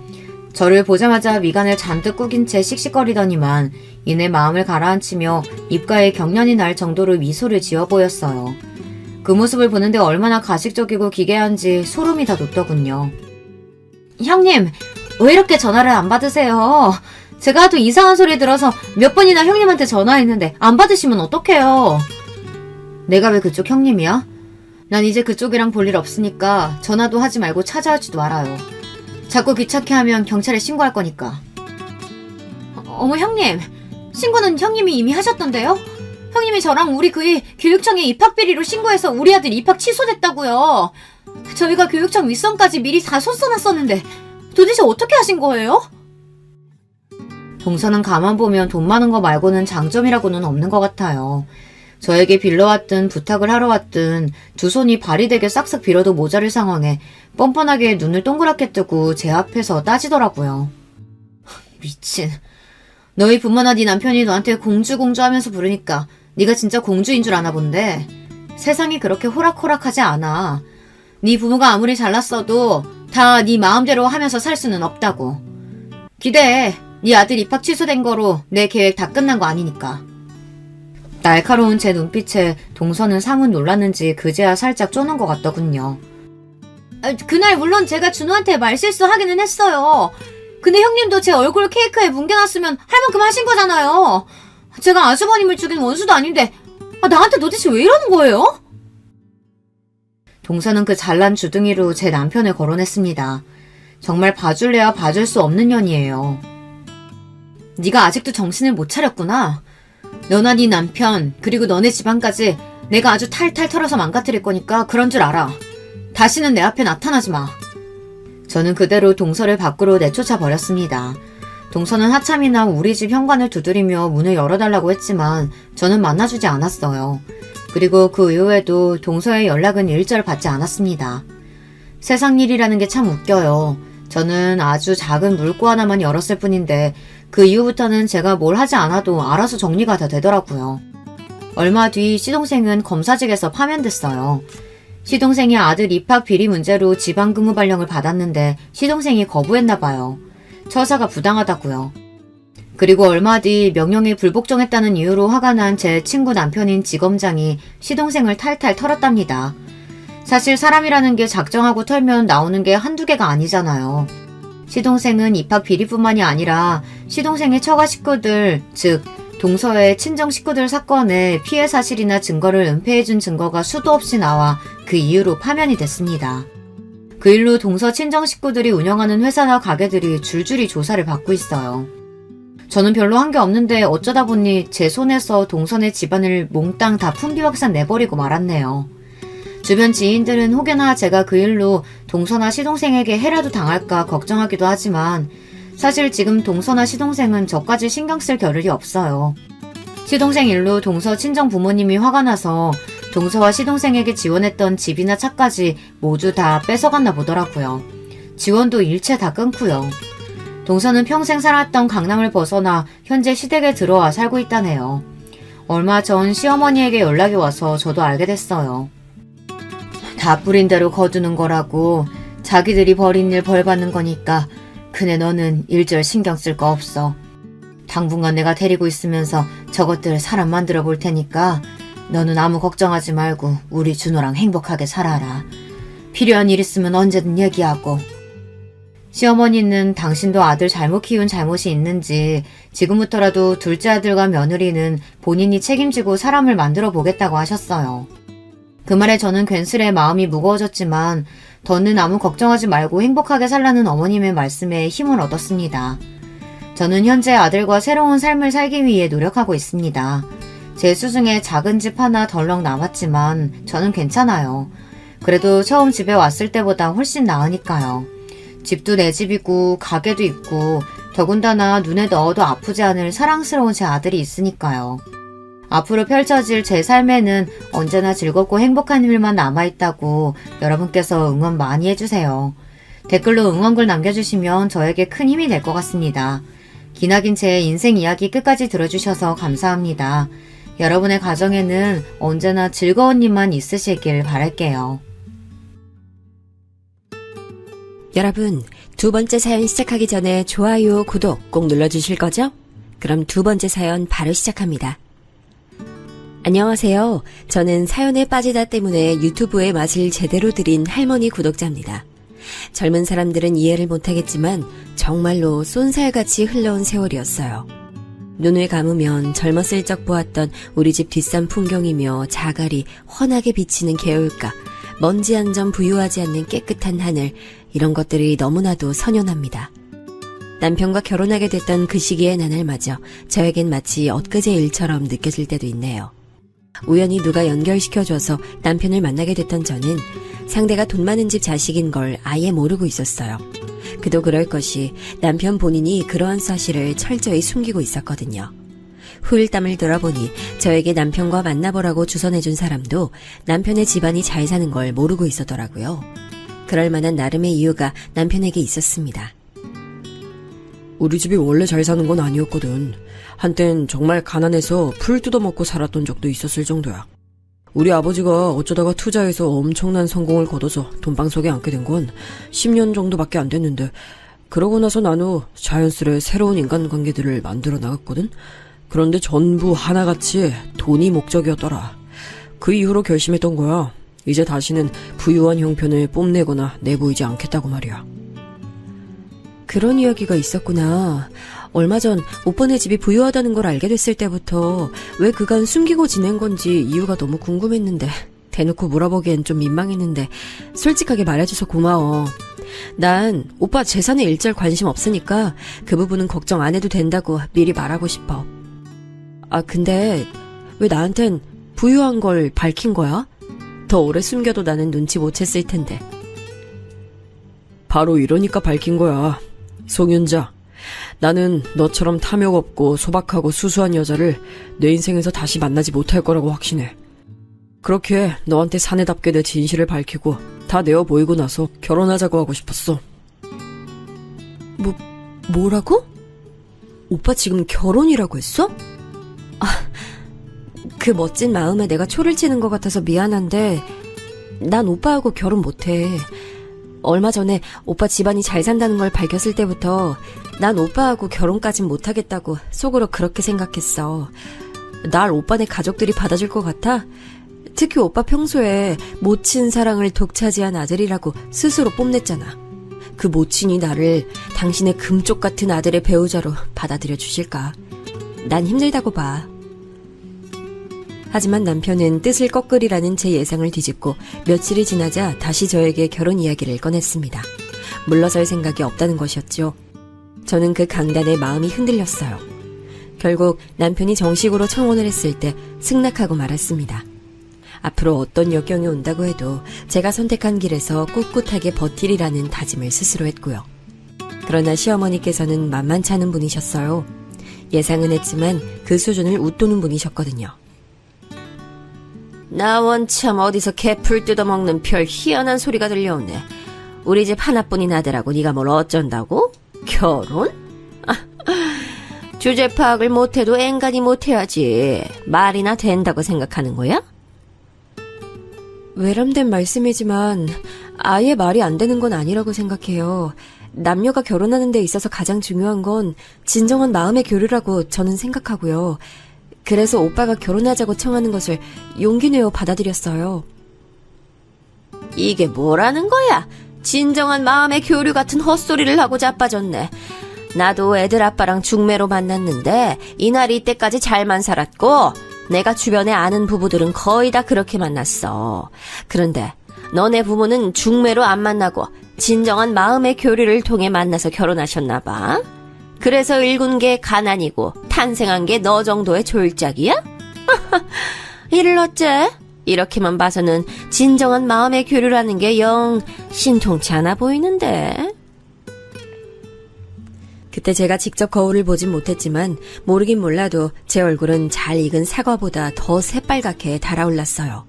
저를 보자마자 미간을 잔뜩 꾸긴 채 씩씩거리더니만 이내 마음을 가라앉히며 입가에 경련이 날 정도로 미소를 지어 보였어요. 그 모습을 보는데 얼마나 가식적이고 기괴한지 소름이 다 돋더군요. 형님, 왜 이렇게 전화를 안 받으세요? 제가 하도 이상한 소리 들어서 몇 번이나 형님한테 전화했는데 안 받으시면 어떡해요? 내가 왜 그쪽 형님이야? 난 이제 그쪽이랑 볼 일 없으니까 전화도 하지 말고 찾아오지도 말아요. 자꾸 귀찮게 하면 경찰에 신고할 거니까. 어머 형님, 신고는 형님이 이미 하셨던데요? 형님이 저랑 우리 그이 교육청에 입학비리로 신고해서 우리 아들 입학 취소됐다고요. 저희가 교육청 윗선까지 미리 다 손써놨었는데 도대체 어떻게 하신 거예요? 동서는 가만 보면 돈 많은 거 말고는 장점이라고는 없는 것 같아요. 저에게 빌려왔든 부탁을 하러 왔든 두 손이 발이 되게 싹싹 빌어도 모자랄 상황에 뻔뻔하게 눈을 동그랗게 뜨고 제 앞에서 따지더라고요. 미친. 너희 부모나 네 남편이 너한테 공주 하면서 부르니까 네가 진짜 공주인 줄 아나 본데 세상이 그렇게 호락호락하지 않아. 네 부모가 아무리 잘났어도 다 네 마음대로 하면서 살 수는 없다고. 기대해. 네 아들 입학 취소된 거로 내 계획 다 끝난 거 아니니까. 날카로운 제 눈빛에 동서는 사뭇 놀랐는지 그제야 살짝 쪼는 것 같더군요. 그날 물론 제가 준호한테 말실수 하기는 했어요. 근데 형님도 제 얼굴 케이크에 뭉개놨으면 할 만큼 하신 거잖아요. 제가 아주버님을 죽인 원수도 아닌데 나한테 도대체 왜 이러는 거예요? 동서는 그 잘난 주둥이로 제 남편을 거론했습니다. 정말 봐줄래야 봐줄 수 없는 년이에요. 네가 아직도 정신을 못 차렸구나. 너나 네 남편 그리고 너네 집안까지 내가 아주 탈탈 털어서 망가뜨릴 거니까 그런 줄 알아. 다시는 내 앞에 나타나지 마. 저는 그대로 동서를 밖으로 내쫓아 버렸습니다. 동서는 하참이나 우리 집 현관을 두드리며 문을 열어달라고 했지만 저는 만나주지 않았어요. 그리고 그 이후에도 동서의 연락은 일절 받지 않았습니다. 세상 일이라는 게 참 웃겨요. 저는 아주 작은 물고 하나만 열었을 뿐인데 그 이후부터는 제가 뭘 하지 않아도 알아서 정리가 다 되더라고요. 얼마 뒤 시동생은 검사직에서 파면됐어요. 시동생이 아들 입학 비리 문제로 지방근무 발령을 받았는데 시동생이 거부했나봐요. 처사가 부당하다고요. 그리고 얼마 뒤 명령에 불복종했다는 이유로 화가 난 제 친구 남편인 지검장이 시동생을 탈탈 털었답니다. 사실 사람이라는 게 작정하고 털면 나오는 게 한두 개가 아니잖아요. 시동생은 입학 비리뿐만이 아니라 시동생의 처가 식구들, 즉 동서의 친정 식구들 사건에 피해 사실이나 증거를 은폐해준 증거가 수도 없이 나와 그 이후로 파면이 됐습니다. 그 일로 동서 친정 식구들이 운영하는 회사나 가게들이 줄줄이 조사를 받고 있어요. 저는 별로 한 게 없는데 어쩌다 보니 제 손에서 동서네 집안을 몽땅 다 풍비박산 내버리고 말았네요. 주변 지인들은 혹여나 제가 그 일로 동서나 시동생에게 해라도 당할까 걱정하기도 하지만 사실 지금 동서나 시동생은 저까지 신경 쓸 겨를이 없어요. 시동생 일로 동서 친정 부모님이 화가 나서 동서와 시동생에게 지원했던 집이나 차까지 모두 다 뺏어갔나 보더라고요. 지원도 일체 다 끊고요. 동서는 평생 살았던 강남을 벗어나 현재 시댁에 들어와 살고 있다네요. 얼마 전 시어머니에게 연락이 와서 저도 알게 됐어요. 다 뿌린 대로 거두는 거라고. 자기들이 벌인 일 벌 받는 거니까 그네 너는 일절 신경 쓸 거 없어. 당분간 내가 데리고 있으면서 저것들 사람 만들어 볼 테니까 너는 아무 걱정하지 말고 우리 준호랑 행복하게 살아라. 필요한 일 있으면 언제든 얘기하고. 시어머니는 당신도 아들 잘못 키운 잘못이 있는지 지금부터라도 둘째 아들과 며느리는 본인이 책임지고 사람을 만들어 보겠다고 하셨어요. 그 말에 저는 괜스레 마음이 무거워졌지만 더는 아무 걱정하지 말고 행복하게 살라는 어머님의 말씀에 힘을 얻었습니다. 저는 현재 아들과 새로운 삶을 살기 위해 노력하고 있습니다. 제 수중에 작은 집 하나 덜렁 남았지만 저는 괜찮아요. 그래도 처음 집에 왔을 때보다 훨씬 나으니까요. 집도 내 집이고 가게도 있고 더군다나 눈에 넣어도 아프지 않을 사랑스러운 제 아들이 있으니까요. 앞으로 펼쳐질 제 삶에는 언제나 즐겁고 행복한 일만 남아있다고 여러분께서 응원 많이 해주세요. 댓글로 응원글 남겨주시면 저에게 큰 힘이 될 것 같습니다. 기나긴 제 인생 이야기 끝까지 들어주셔서 감사합니다. 여러분의 가정에는 언제나 즐거운 일만 있으시길 바랄게요. 여러분, 두 번째 사연 시작하기 전에 좋아요, 구독 꼭 눌러주실 거죠? 그럼 두 번째 사연 바로 시작합니다. 안녕하세요. 저는 사연에 빠지다 때문에 유튜브의 맛을 제대로 들인 할머니 구독자입니다. 젊은 사람들은 이해를 못하겠지만 정말로 쏜살같이 흘러온 세월이었어요. 눈을 감으면 젊었을 적 보았던 우리 집 뒷산 풍경이며 자갈이 환하게 비치는 개울가, 먼지 한 점 부유하지 않는 깨끗한 하늘, 이런 것들이 너무나도 선연합니다. 남편과 결혼하게 됐던 그 시기의 나날마저 저에겐 마치 엊그제 일처럼 느껴질 때도 있네요. 우연히 누가 연결시켜줘서 남편을 만나게 됐던 저는 상대가 돈 많은 집 자식인 걸 아예 모르고 있었어요. 그도 그럴 것이 남편 본인이 그러한 사실을 철저히 숨기고 있었거든요. 후일담을 들어보니 저에게 남편과 만나보라고 주선해준 사람도 남편의 집안이 잘 사는 걸 모르고 있었더라고요. 그럴 만한 나름의 이유가 남편에게 있었습니다. 우리 집이 원래 잘 사는 건 아니었거든. 한땐 정말 가난해서 풀 뜯어먹고 살았던 적도 있었을 정도야. 우리 아버지가 어쩌다가 투자해서 엄청난 성공을 거둬서 돈방석에 앉게 된 건 10년 정도밖에 안 됐는데, 그러고 나서 나도 자연스레 새로운 인간관계들을 만들어 나갔거든. 그런데 전부 하나같이 돈이 목적이었더라. 그 이후로 결심했던 거야. 이제 다시는 부유한 형편을 뽐내거나 내보이지 않겠다고 말이야. 그런 이야기가 있었구나. 얼마 전 오빠네 집이 부유하다는 걸 알게 됐을 때부터 왜 그간 숨기고 지낸 건지 이유가 너무 궁금했는데, 대놓고 물어보기엔 좀 민망했는데 솔직하게 말해줘서 고마워. 난 오빠 재산에 일절 관심 없으니까 그 부분은 걱정 안 해도 된다고 미리 말하고 싶어. 아, 근데 왜 나한텐 부유한 걸 밝힌 거야? 더 오래 숨겨도 나는 눈치 못 챘을 텐데. 바로 이러니까 밝힌 거야. 송윤자, 나는 너처럼 탐욕 없고 소박하고 수수한 여자를 내 인생에서 다시 만나지 못할 거라고 확신해. 그렇게 너한테 사내답게 내 진실을 밝히고 다 내어 보이고 나서 결혼하자고 하고 싶었어. 뭐라고? 오빠 지금 결혼이라고 했어? 아, 그 멋진 마음에 내가 초를 치는 것 같아서 미안한데 난 오빠하고 결혼 못해. 얼마 전에 오빠 집안이 잘 산다는 걸 밝혔을 때부터 난 오빠하고 결혼까진 못하겠다고 속으로 그렇게 생각했어. 날 오빠네 가족들이 받아줄 것 같아? 특히 오빠 평소에 모친 사랑을 독차지한 아들이라고 스스로 뽐냈잖아. 그 모친이 나를 당신의 금쪽 같은 아들의 배우자로 받아들여 주실까? 난 힘들다고 봐. 하지만 남편은 뜻을 꺾으리라는 제 예상을 뒤집고 며칠이 지나자 다시 저에게 결혼 이야기를 꺼냈습니다. 물러설 생각이 없다는 것이었죠. 저는 그 강단에 마음이 흔들렸어요. 결국 남편이 정식으로 청혼을 했을 때 승낙하고 말았습니다. 앞으로 어떤 역경이 온다고 해도 제가 선택한 길에서 꿋꿋하게 버티리라는 다짐을 스스로 했고요. 그러나 시어머니께서는 만만치 않은 분이셨어요. 예상은 했지만 그 수준을 웃도는 분이셨거든요. 나 원참 어디서 개풀 뜯어먹는 별 희한한 소리가 들려오네. 우리 집 하나뿐인 아들하고 네가 뭘 어쩐다고? 결혼? 주제 파악을 못해도 앵간히 못해야지. 말이나 된다고 생각하는 거야? 외람된 말씀이지만 아예 말이 안 되는 건 아니라고 생각해요. 남녀가 결혼하는 데 있어서 가장 중요한 건 진정한 마음의 교류라고 저는 생각하고요. 그래서 오빠가 결혼하자고 청하는 것을 용기 내어 받아들였어요. 이게 뭐라는 거야? 진정한 마음의 교류 같은 헛소리를 하고 자빠졌네. 나도 애들 아빠랑 중매로 만났는데 이날 이때까지 잘만 살았고 내가 주변에 아는 부부들은 거의 다 그렇게 만났어. 그런데 너네 부모는 중매로 안 만나고 진정한 마음의 교류를 통해 만나서 결혼하셨나 봐. 그래서 일군 게 가난이고 탄생한 게 너 정도의 졸작이야? 이를 어째? 이렇게만 봐서는 진정한 마음의 교류라는 게 영 신통치 않아 보이는데. 그때 제가 직접 거울을 보진 못했지만 모르긴 몰라도 제 얼굴은 잘 익은 사과보다 더 새빨갛게 달아올랐어요.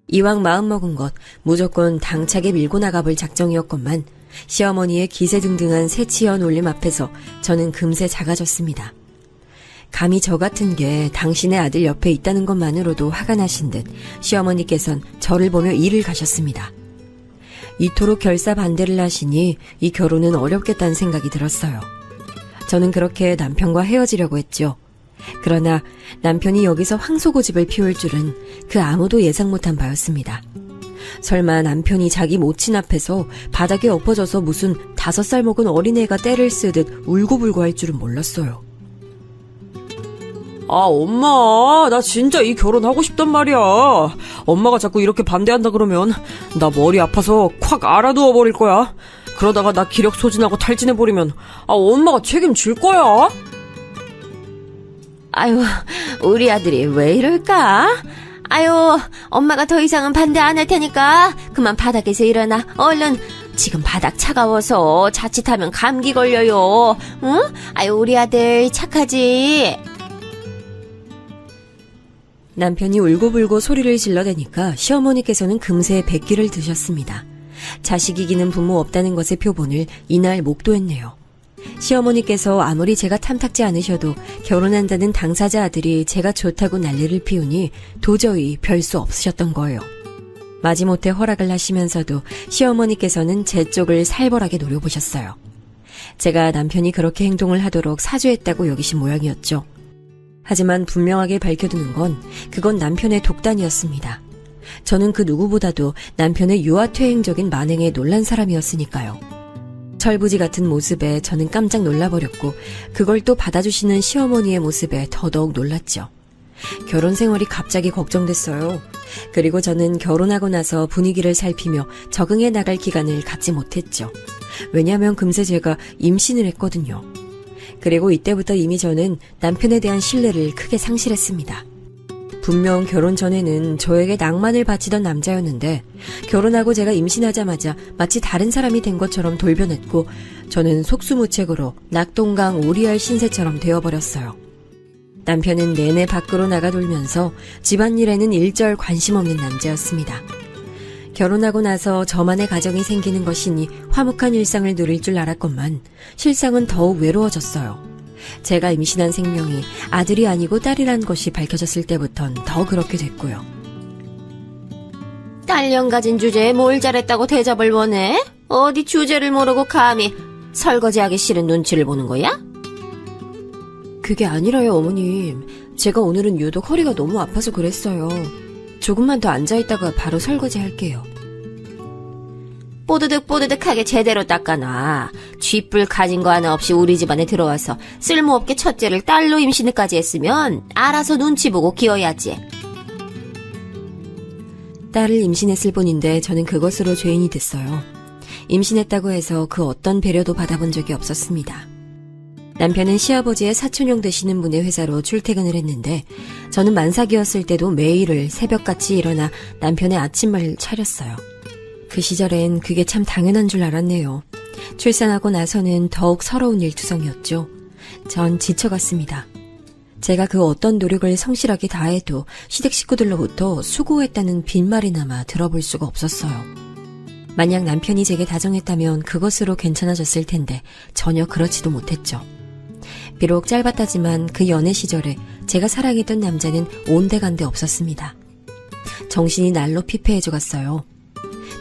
이왕 마음먹은 것 무조건 당차게 밀고 나가볼 작정이었건만 시어머니의 기세등등한 새치연 올림 앞에서 저는 금세 작아졌습니다. 감히 저 같은 게 당신의 아들 옆에 있다는 것만으로도 화가 나신 듯 시어머니께선 저를 보며 일을 가셨습니다. 이토록 결사반대를 하시니 이 결혼은 어렵겠다는 생각이 들었어요. 저는 그렇게 남편과 헤어지려고 했죠. 그러나 남편이 여기서 황소고집을 피울 줄은 그 아무도 예상 못한 바였습니다. 설마 남편이 자기 모친 앞에서 바닥에 엎어져서 무슨 5살 먹은 어린애가 떼를 쓰듯 울고불고 할 줄은 몰랐어요. 아, 엄마, 나 진짜 이 결혼하고 싶단 말이야. 엄마가 자꾸 이렇게 반대한다 그러면 나 머리 아파서 콱 알아두어버릴 거야. 그러다가 나 기력 소진하고 탈진해버리면 엄마가 책임질 거야. 아유, 우리 아들이 왜 이럴까? 아유, 엄마가 더 이상은 반대 안 할 테니까 그만 바닥에서 일어나. 얼른. 지금 바닥 차가워서 자칫하면 감기 걸려요. 응? 아유, 우리 아들 착하지? 남편이 울고불고 소리를 질러대니까 시어머니께서는 금세 백기를 드셨습니다. 자식 이기는 부모 없다는 것의 표본을 이날 목도했네요. 시어머니께서 아무리 제가 탐탁지 않으셔도 결혼한다는 당사자 아들이 제가 좋다고 난리를 피우니 도저히 별 수 없으셨던 거예요. 마지못해 허락을 하시면서도 시어머니께서는 제 쪽을 살벌하게 노려보셨어요. 제가 남편이 그렇게 행동을 하도록 사주했다고 여기신 모양이었죠. 하지만 분명하게 밝혀두는 건 그건 남편의 독단이었습니다. 저는 그 누구보다도 남편의 유아퇴행적인 만행에 놀란 사람이었으니까요. 철부지 같은 모습에 저는 깜짝 놀라버렸고 그걸 또 받아주시는 시어머니의 모습에 더더욱 놀랐죠. 결혼 생활이 갑자기 걱정됐어요. 그리고 저는 결혼하고 나서 분위기를 살피며 적응해 나갈 기간을 갖지 못했죠. 왜냐하면 금세 제가 임신을 했거든요. 그리고 이때부터 이미 저는 남편에 대한 신뢰를 크게 상실했습니다. 분명 결혼 전에는 저에게 낭만을 바치던 남자였는데 결혼하고 제가 임신하자마자 마치 다른 사람이 된 것처럼 돌변했고 저는 속수무책으로 낙동강 오리알 신세처럼 되어버렸어요. 남편은 내내 밖으로 나가돌면서 집안일에는 일절 관심 없는 남자였습니다. 결혼하고 나서 저만의 가정이 생기는 것이니 화목한 일상을 누릴 줄 알았건만 실상은 더욱 외로워졌어요. 제가 임신한 생명이 아들이 아니고 딸이란 것이 밝혀졌을 때부턴 더 그렇게 됐고요. 딸년 가진 주제에 뭘 잘했다고 대접을 원해? 어디 주제를 모르고 감히 설거지하기 싫은 눈치를 보는 거야? 그게 아니라요, 어머님. 제가 오늘은 유독 허리가 너무 아파서 그랬어요. 조금만 더 앉아있다가 바로 설거지 할게요. 뽀드득뽀드득하게 제대로 닦아놔. 쥐뿔 가진 거 하나 없이 우리 집안에 들어와서 쓸모없게 첫째를 딸로 임신까지 했으면 알아서 눈치 보고 기어야지. 딸을 임신했을 뿐인데 저는 그것으로 죄인이 됐어요. 임신했다고 해서 그 어떤 배려도 받아본 적이 없었습니다. 남편은 시아버지의 사촌형 되시는 분의 회사로 출퇴근을 했는데 저는 만삭이었을 때도 매일을 새벽같이 일어나 남편의 아침을 차렸어요. 그 시절엔 그게 참 당연한 줄 알았네요. 출산하고 나서는 더욱 서러운 일투성이었죠. 전 지쳐갔습니다. 제가 그 어떤 노력을 성실하게 다해도 시댁 식구들로부터 수고했다는 빈말이나마 들어볼 수가 없었어요. 만약 남편이 제게 다정했다면 그것으로 괜찮아졌을 텐데 전혀 그렇지도 못했죠. 비록 짧았다지만 그 연애 시절에 제가 사랑했던 남자는 온데간데 없었습니다. 정신이 날로 피폐해 죽었어요.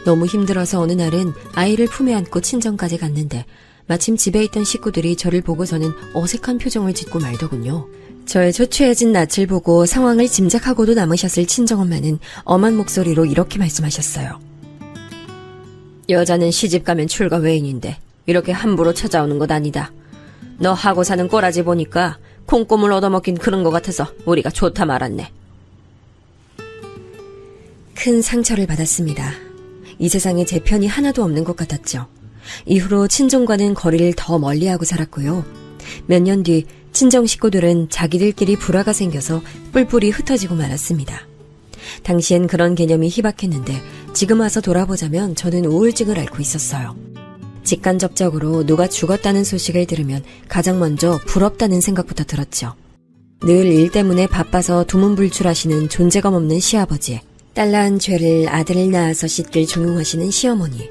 너무 힘들어서 어느 날은 아이를 품에 안고 친정까지 갔는데 마침 집에 있던 식구들이 저를 보고서는 어색한 표정을 짓고 말더군요. 저의 초췌해진 낯을 보고 상황을 짐작하고도 남으셨을 친정엄마는 엄한 목소리로 이렇게 말씀하셨어요. 여자는 시집가면 출가 외인인데 이렇게 함부로 찾아오는 것 아니다. 너 하고 사는 꼬라지 보니까 콩고물 얻어먹긴 그런 것 같아서 우리가 좋다 말았네. 큰 상처를 받았습니다. 이 세상에 제 편이 하나도 없는 것 같았죠. 이후로 친정과는 거리를 더 멀리하고 살았고요. 몇 년 뒤 친정 식구들은 자기들끼리 불화가 생겨서 뿔뿔이 흩어지고 말았습니다. 당시엔 그런 개념이 희박했는데 지금 와서 돌아보자면 저는 우울증을 앓고 있었어요. 직간접적으로 누가 죽었다는 소식을 들으면 가장 먼저 부럽다는 생각부터 들었죠. 늘 일 때문에 바빠서 두문불출하시는 존재감 없는 시아버지, 딸난 죄를 아들을 낳아서 씻길 종용하시는 시어머니,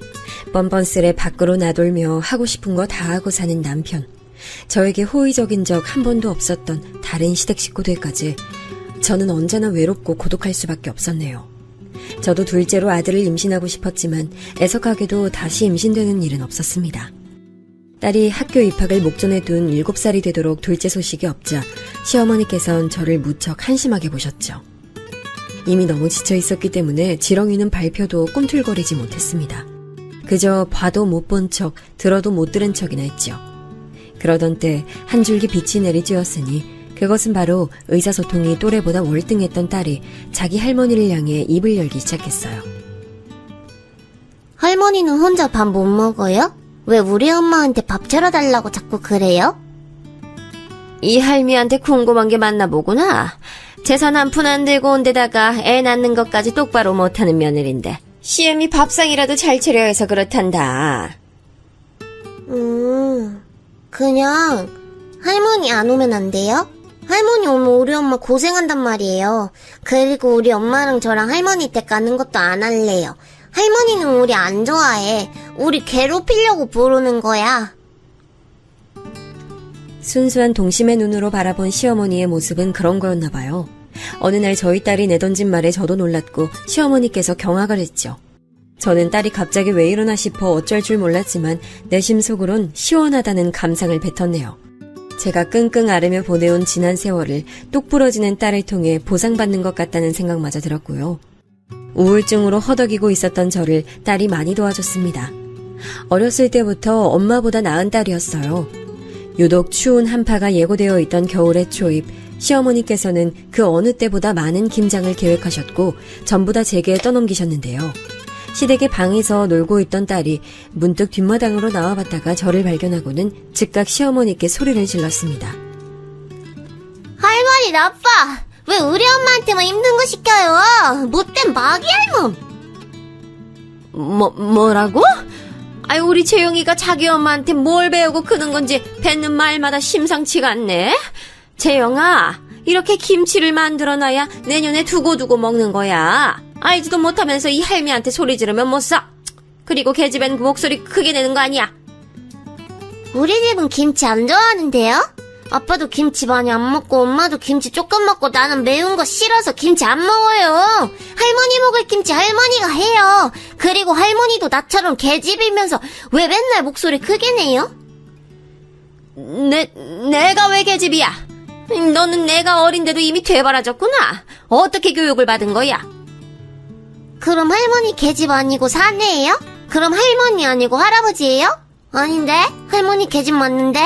뻔뻔스레 밖으로 나돌며 하고 싶은 거 다 하고 사는 남편, 저에게 호의적인 적 한 번도 없었던 다른 시댁 식구들까지 저는 언제나 외롭고 고독할 수밖에 없었네요. 저도 둘째로 아들을 임신하고 싶었지만 애석하게도 다시 임신되는 일은 없었습니다. 딸이 학교 입학을 목전에 둔 7살이 되도록 둘째 소식이 없자 시어머니께선 저를 무척 한심하게 보셨죠. 이미 너무 지쳐 있었기 때문에 지렁이는 발표도 꿈틀거리지 못했습니다. 그저 봐도 못 본 척, 들어도 못 들은 척이나 했죠. 그러던 때 한 줄기 빛이 내리쬐었으니 그것은 바로 의사소통이 또래보다 월등했던 딸이 자기 할머니를 향해 입을 열기 시작했어요. 할머니는 혼자 밥 못 먹어요? 왜 우리 엄마한테 밥 차려달라고 자꾸 그래요? 이 할미한테 궁금한 게 많나 보구나. 재산 한 푼 안 들고 온 데다가 애 낳는 것까지 똑바로 못하는 며느리인데 시엠이 밥상이라도 잘 차려야 해서 그렇단다. 그냥 할머니 안 오면 안 돼요? 할머니 오면 우리 엄마 고생한단 말이에요. 그리고 우리 엄마랑 저랑 할머니 댁 가는 것도 안 할래요. 할머니는 우리 안 좋아해. 우리 괴롭히려고 부르는 거야. 순수한 동심의 눈으로 바라본 시어머니의 모습은 그런 거였나 봐요. 어느 날 저희 딸이 내던진 말에 저도 놀랐고 시어머니께서 경악을 했죠. 저는 딸이 갑자기 왜 이러나 싶어 어쩔 줄 몰랐지만 내심 속으론 시원하다는 감상을 뱉었네요. 제가 끙끙 앓으며 보내온 지난 세월을 똑 부러지는 딸을 통해 보상받는 것 같다는 생각마저 들었고요. 우울증으로 허덕이고 있었던 저를 딸이 많이 도와줬습니다. 어렸을 때부터 엄마보다 나은 딸이었어요. 유독 추운 한파가 예고되어 있던 겨울의 초입, 시어머니께서는 그 어느 때보다 많은 김장을 계획하셨고 전부 다 제게 떠넘기셨는데요. 시댁의 방에서 놀고 있던 딸이 문득 뒷마당으로 나와봤다가 저를 발견하고는 즉각 시어머니께 소리를 질렀습니다. 할머니 나빠! 왜 우리 엄마한테만 힘든 거 시켜요? 못된 마귀 할멈! 뭐라고? 아이, 우리 재영이가 자기 엄마한테 뭘 배우고 크는 건지 뱉는 말마다 심상치가 않네. 재영아, 이렇게 김치를 만들어놔야 내년에 두고두고 먹는 거야. 알지도 못하면서 이 할미한테 소리 지르면 못 써. 그리고 계집애는 목소리 크게 내는 거 아니야. 우리 집은 김치 안 좋아하는데요? 아빠도 김치 많이 안 먹고 엄마도 김치 조금 먹고 나는 매운 거 싫어서 김치 안 먹어요. 할머니 먹을 김치 할머니가 해요. 그리고 할머니도 나처럼 계집이면서 왜 맨날 목소리 크게 내요? 내가 왜 계집이야? 너는 내가 어린데도 이미 되바라졌구나. 어떻게 교육을 받은 거야? 그럼 할머니 계집 아니고 사내예요? 그럼 할머니 아니고 할아버지예요? 아닌데? 할머니 계집 맞는데?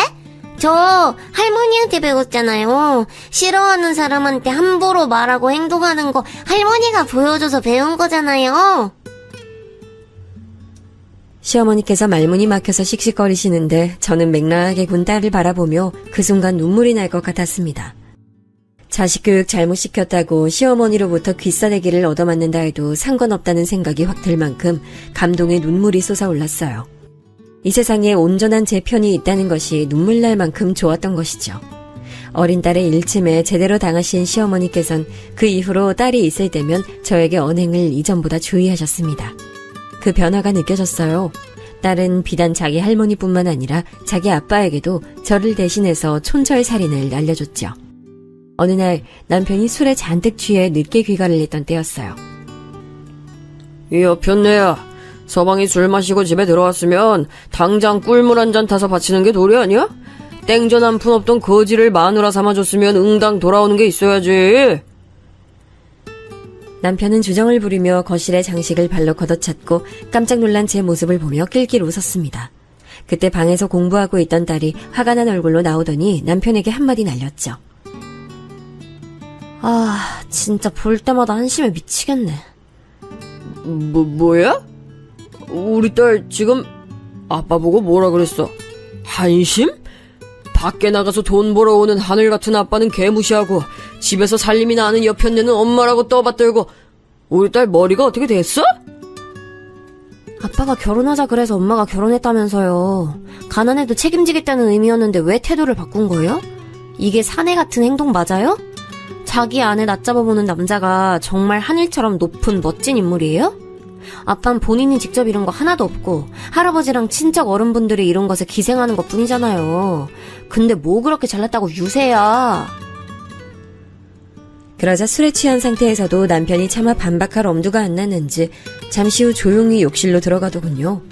저 할머니한테 배웠잖아요. 싫어하는 사람한테 함부로 말하고 행동하는 거 할머니가 보여줘서 배운 거잖아요. 시어머니께서 말문이 막혀서 씩씩거리시는데 저는 맹랑하게 군 딸을 바라보며 그 순간 눈물이 날 것 같았습니다. 자식 교육 잘못 시켰다고 시어머니로부터 귀싸대기를 얻어맞는다 해도 상관없다는 생각이 확 들 만큼 감동의 눈물이 솟아올랐어요. 이 세상에 온전한 제 편이 있다는 것이 눈물 날 만큼 좋았던 것이죠. 어린 딸의 일침에 제대로 당하신 시어머니께선 그 이후로 딸이 있을 때면 저에게 언행을 이전보다 주의하셨습니다. 그 변화가 느껴졌어요. 딸은 비단 자기 할머니뿐만 아니라 자기 아빠에게도 저를 대신해서 촌철살인을 알려줬죠. 어느 날 남편이 술에 잔뜩 취해 늦게 귀가를 했던 때였어요. 이 여편네야, 서방이 술 마시고 집에 들어왔으면 당장 꿀물 한 잔 타서 바치는 게 도리 아니야? 땡전 한 푼 없던 거지를 마누라 삼아줬으면 응당 돌아오는 게 있어야지. 남편은 주정을 부리며 거실의 장식을 발로 걷어찼고 깜짝 놀란 제 모습을 보며 낄낄 웃었습니다. 그때 방에서 공부하고 있던 딸이 화가 난 얼굴로 나오더니 남편에게 한마디 날렸죠. 아, 진짜 볼 때마다 한심해 미치겠네. 뭐야? 우리 딸 지금 아빠 보고 뭐라 그랬어? 한심? 밖에 나가서 돈 벌어오는 하늘 같은 아빠는 개무시하고 집에서 살림이나 하는 여편네는 엄마라고 떠받들고 우리 딸 머리가 어떻게 됐어? 아빠가 결혼하자 그래서 엄마가 결혼했다면서요. 가난해도 책임지겠다는 의미였는데 왜 태도를 바꾼 거예요? 이게 사내 같은 행동 맞아요? 자기 아내 낮잡아보는 남자가 정말 하늘처럼 높은 멋진 인물이에요? 아빠는 본인이 직접 이룬 거 하나도 없고 할아버지랑 친척 어른분들이 이룬 것에 기생하는 것 뿐이잖아요. 근데 뭐 그렇게 잘났다고 유세야. 그러자 술에 취한 상태에서도 남편이 차마 반박할 엄두가 안 났는지 잠시 후 조용히 욕실로 들어가더군요.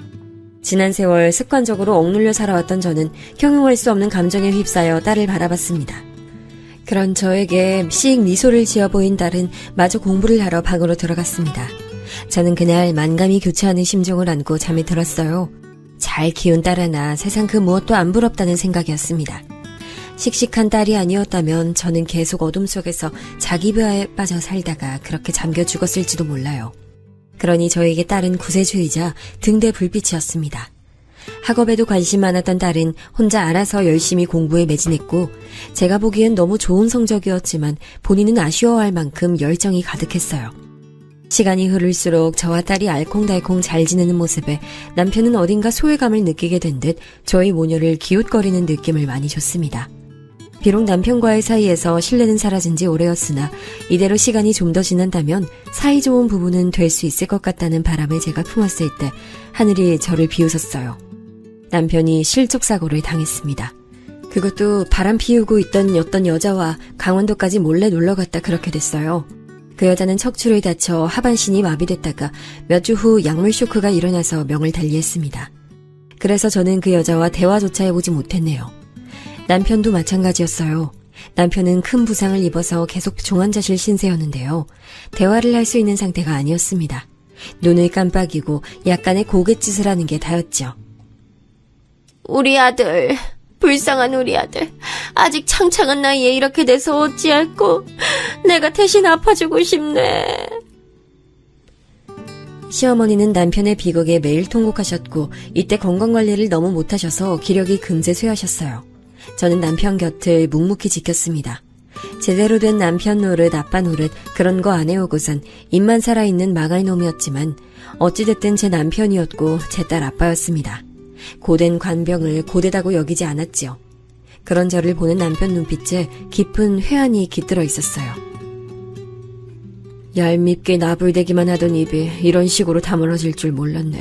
지난 세월 습관적으로 억눌려 살아왔던 저는 형용할 수 없는 감정에 휩싸여 딸을 바라봤습니다. 그런 저에게 씩 미소를 지어 보인 딸은 마저 공부를 하러 방으로 들어갔습니다. 저는 그날 만감이 교차하는 심정을 안고 잠에 들었어요. 잘 키운 딸 하나 세상 그 무엇도 안 부럽다는 생각이었습니다. 씩씩한 딸이 아니었다면 저는 계속 어둠 속에서 자기 부하에 빠져 살다가 그렇게 잠겨 죽었을지도 몰라요. 그러니 저에게 딸은 구세주이자 등대 불빛이었습니다. 학업에도 관심 많았던 딸은 혼자 알아서 열심히 공부에 매진했고 제가 보기엔 너무 좋은 성적이었지만 본인은 아쉬워할 만큼 열정이 가득했어요. 시간이 흐를수록 저와 딸이 알콩달콩 잘 지내는 모습에 남편은 어딘가 소외감을 느끼게 된 듯 저희 모녀를 기웃거리는 느낌을 많이 줬습니다. 비록 남편과의 사이에서 신뢰는 사라진 지 오래였으나 이대로 시간이 좀 더 지난다면 사이좋은 부부는 될 수 있을 것 같다는 바람을 제가 품었을 때 하늘이 저를 비웃었어요. 남편이 실족사고를 당했습니다. 그것도 바람 피우고 있던 어떤 여자와 강원도까지 몰래 놀러갔다 그렇게 됐어요. 그 여자는 척추를 다쳐 하반신이 마비됐다가 몇 주 후 약물 쇼크가 일어나서 명을 달리했습니다. 그래서 저는 그 여자와 대화조차 해보지 못했네요. 남편도 마찬가지였어요. 남편은 큰 부상을 입어서 계속 종환자실 신세였는데요. 대화를 할 수 있는 상태가 아니었습니다. 눈을 깜빡이고 약간의 고갯짓을 하는 게 다였죠. 우리 아들, 불쌍한 우리 아들. 아직 창창한 나이에 이렇게 돼서 어찌할꼬. 내가 대신 아파주고 싶네. 시어머니는 남편의 비극에 매일 통곡하셨고 이때 건강관리를 너무 못하셔서 기력이 금세 쇠하셨어요. 저는 남편 곁을 묵묵히 지켰습니다. 제대로 된 남편 노릇, 아빠 노릇 그런 거 안 해오고선 입만 살아있는 망할놈이었지만 어찌됐든 제 남편이었고 제 딸 아빠였습니다. 고된 관병을 고되다고 여기지 않았지요. 그런 저를 보는 남편 눈빛에 깊은 회한이 깃들어 있었어요. 얄밉게 나불대기만 하던 입이 이런 식으로 다물어질 줄 몰랐네.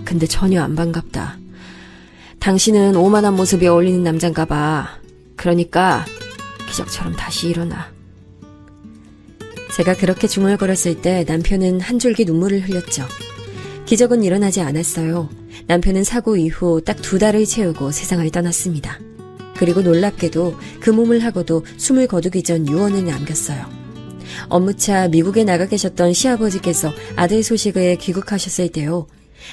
근데 전혀 안 반갑다. 당신은 오만한 모습이 어울리는 남잔가 봐. 그러니까 기적처럼 다시 일어나. 제가 그렇게 중얼거렸을 때 남편은 한 줄기 눈물을 흘렸죠. 기적은 일어나지 않았어요. 남편은 사고 이후 딱 2달을 채우고 세상을 떠났습니다. 그리고 놀랍게도 그 몸을 하고도 숨을 거두기 전 유언을 남겼어요. 업무차 미국에 나가 계셨던 시아버지께서 아들 소식을 귀국하셨을 때요.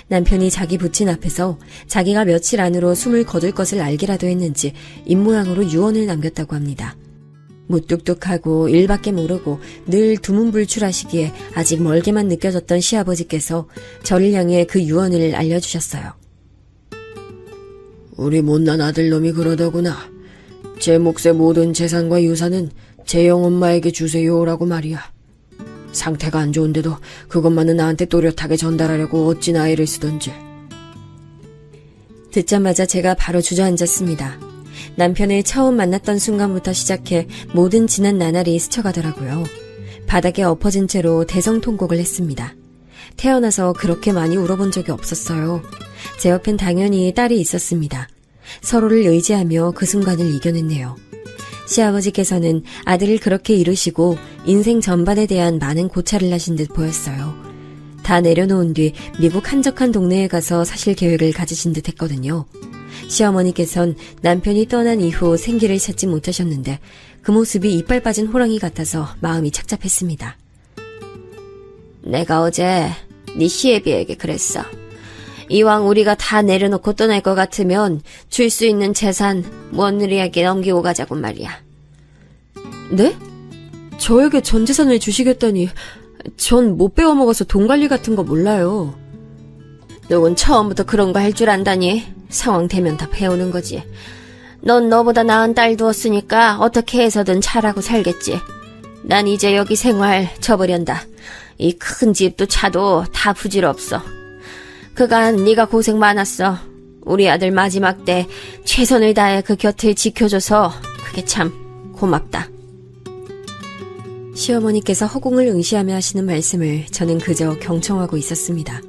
남편이 자기 부친 앞에서 자기가 며칠 안으로 숨을 거둘 것을 알기라도 했는지 입모양으로 유언을 남겼다고 합니다. 무뚝뚝하고 일밖에 모르고 늘 두문불출하시기에 아직 멀게만 느껴졌던 시아버지께서 저를 향해 그 유언을 알려주셨어요. 우리 못난 아들놈이 그러더구나. 제 몫의 모든 재산과 유산은 재영 엄마에게 주세요라고 말이야. 상태가 안 좋은데도 그것만은 나한테 또렷하게 전달하려고 어찌나 애를 쓰던지. 듣자마자 제가 바로 주저앉았습니다. 남편을 처음 만났던 순간부터 시작해 모든 지난 나날이 스쳐가더라고요. 바닥에 엎어진 채로 대성통곡을 했습니다. 태어나서 그렇게 많이 울어본 적이 없었어요. 제 옆엔 당연히 딸이 있었습니다. 서로를 의지하며 그 순간을 이겨냈네요. 시아버지께서는 아들을 그렇게 이루시고 인생 전반에 대한 많은 고찰을 하신 듯 보였어요. 다 내려놓은 뒤 미국 한적한 동네에 가서 사실 계획을 가지신 듯 했거든요. 시어머니께선 남편이 떠난 이후 생기를 찾지 못하셨는데 그 모습이 이빨 빠진 호랑이 같아서 마음이 착잡했습니다. 내가 어제 네 시애비에게 그랬어. 이왕 우리가 다 내려놓고 떠날 것 같으면 줄 수 있는 재산 며느리에게 넘기고 가자고 말이야. 네? 저에게 전 재산을 주시겠다니 전 못 배워먹어서 돈 관리 같은 거 몰라요. 누군 처음부터 그런 거 할 줄 안다니. 상황 되면 다 배우는 거지. 넌 너보다 나은 딸 두었으니까 어떻게 해서든 잘하고 살겠지. 난 이제 여기 생활 접으련다. 이 큰 집도 차도 다 부질없어. 그간 네가 고생 많았어. 우리 아들 마지막 때 최선을 다해 그 곁을 지켜줘서 그게 참 고맙다. 시어머니께서 허공을 응시하며 하시는 말씀을 저는 그저 경청하고 있었습니다.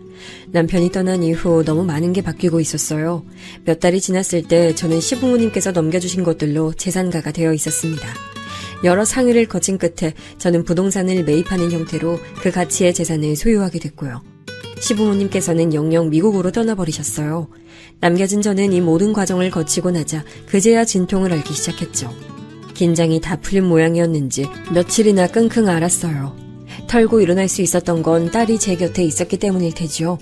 남편이 떠난 이후 너무 많은 게 바뀌고 있었어요. 몇 달이 지났을 때 저는 시부모님께서 넘겨주신 것들로 재산가가 되어 있었습니다. 여러 상의를 거친 끝에 저는 부동산을 매입하는 형태로 그 가치의 재산을 소유하게 됐고요. 시부모님께서는 영영 미국으로 떠나버리셨어요. 남겨진 저는 이 모든 과정을 거치고 나자 그제야 진통을 앓기 시작했죠. 긴장이 다 풀린 모양이었는지 며칠이나 끙끙 앓았어요. 털고 일어날 수 있었던 건 딸이 제 곁에 있었기 때문일 테지요.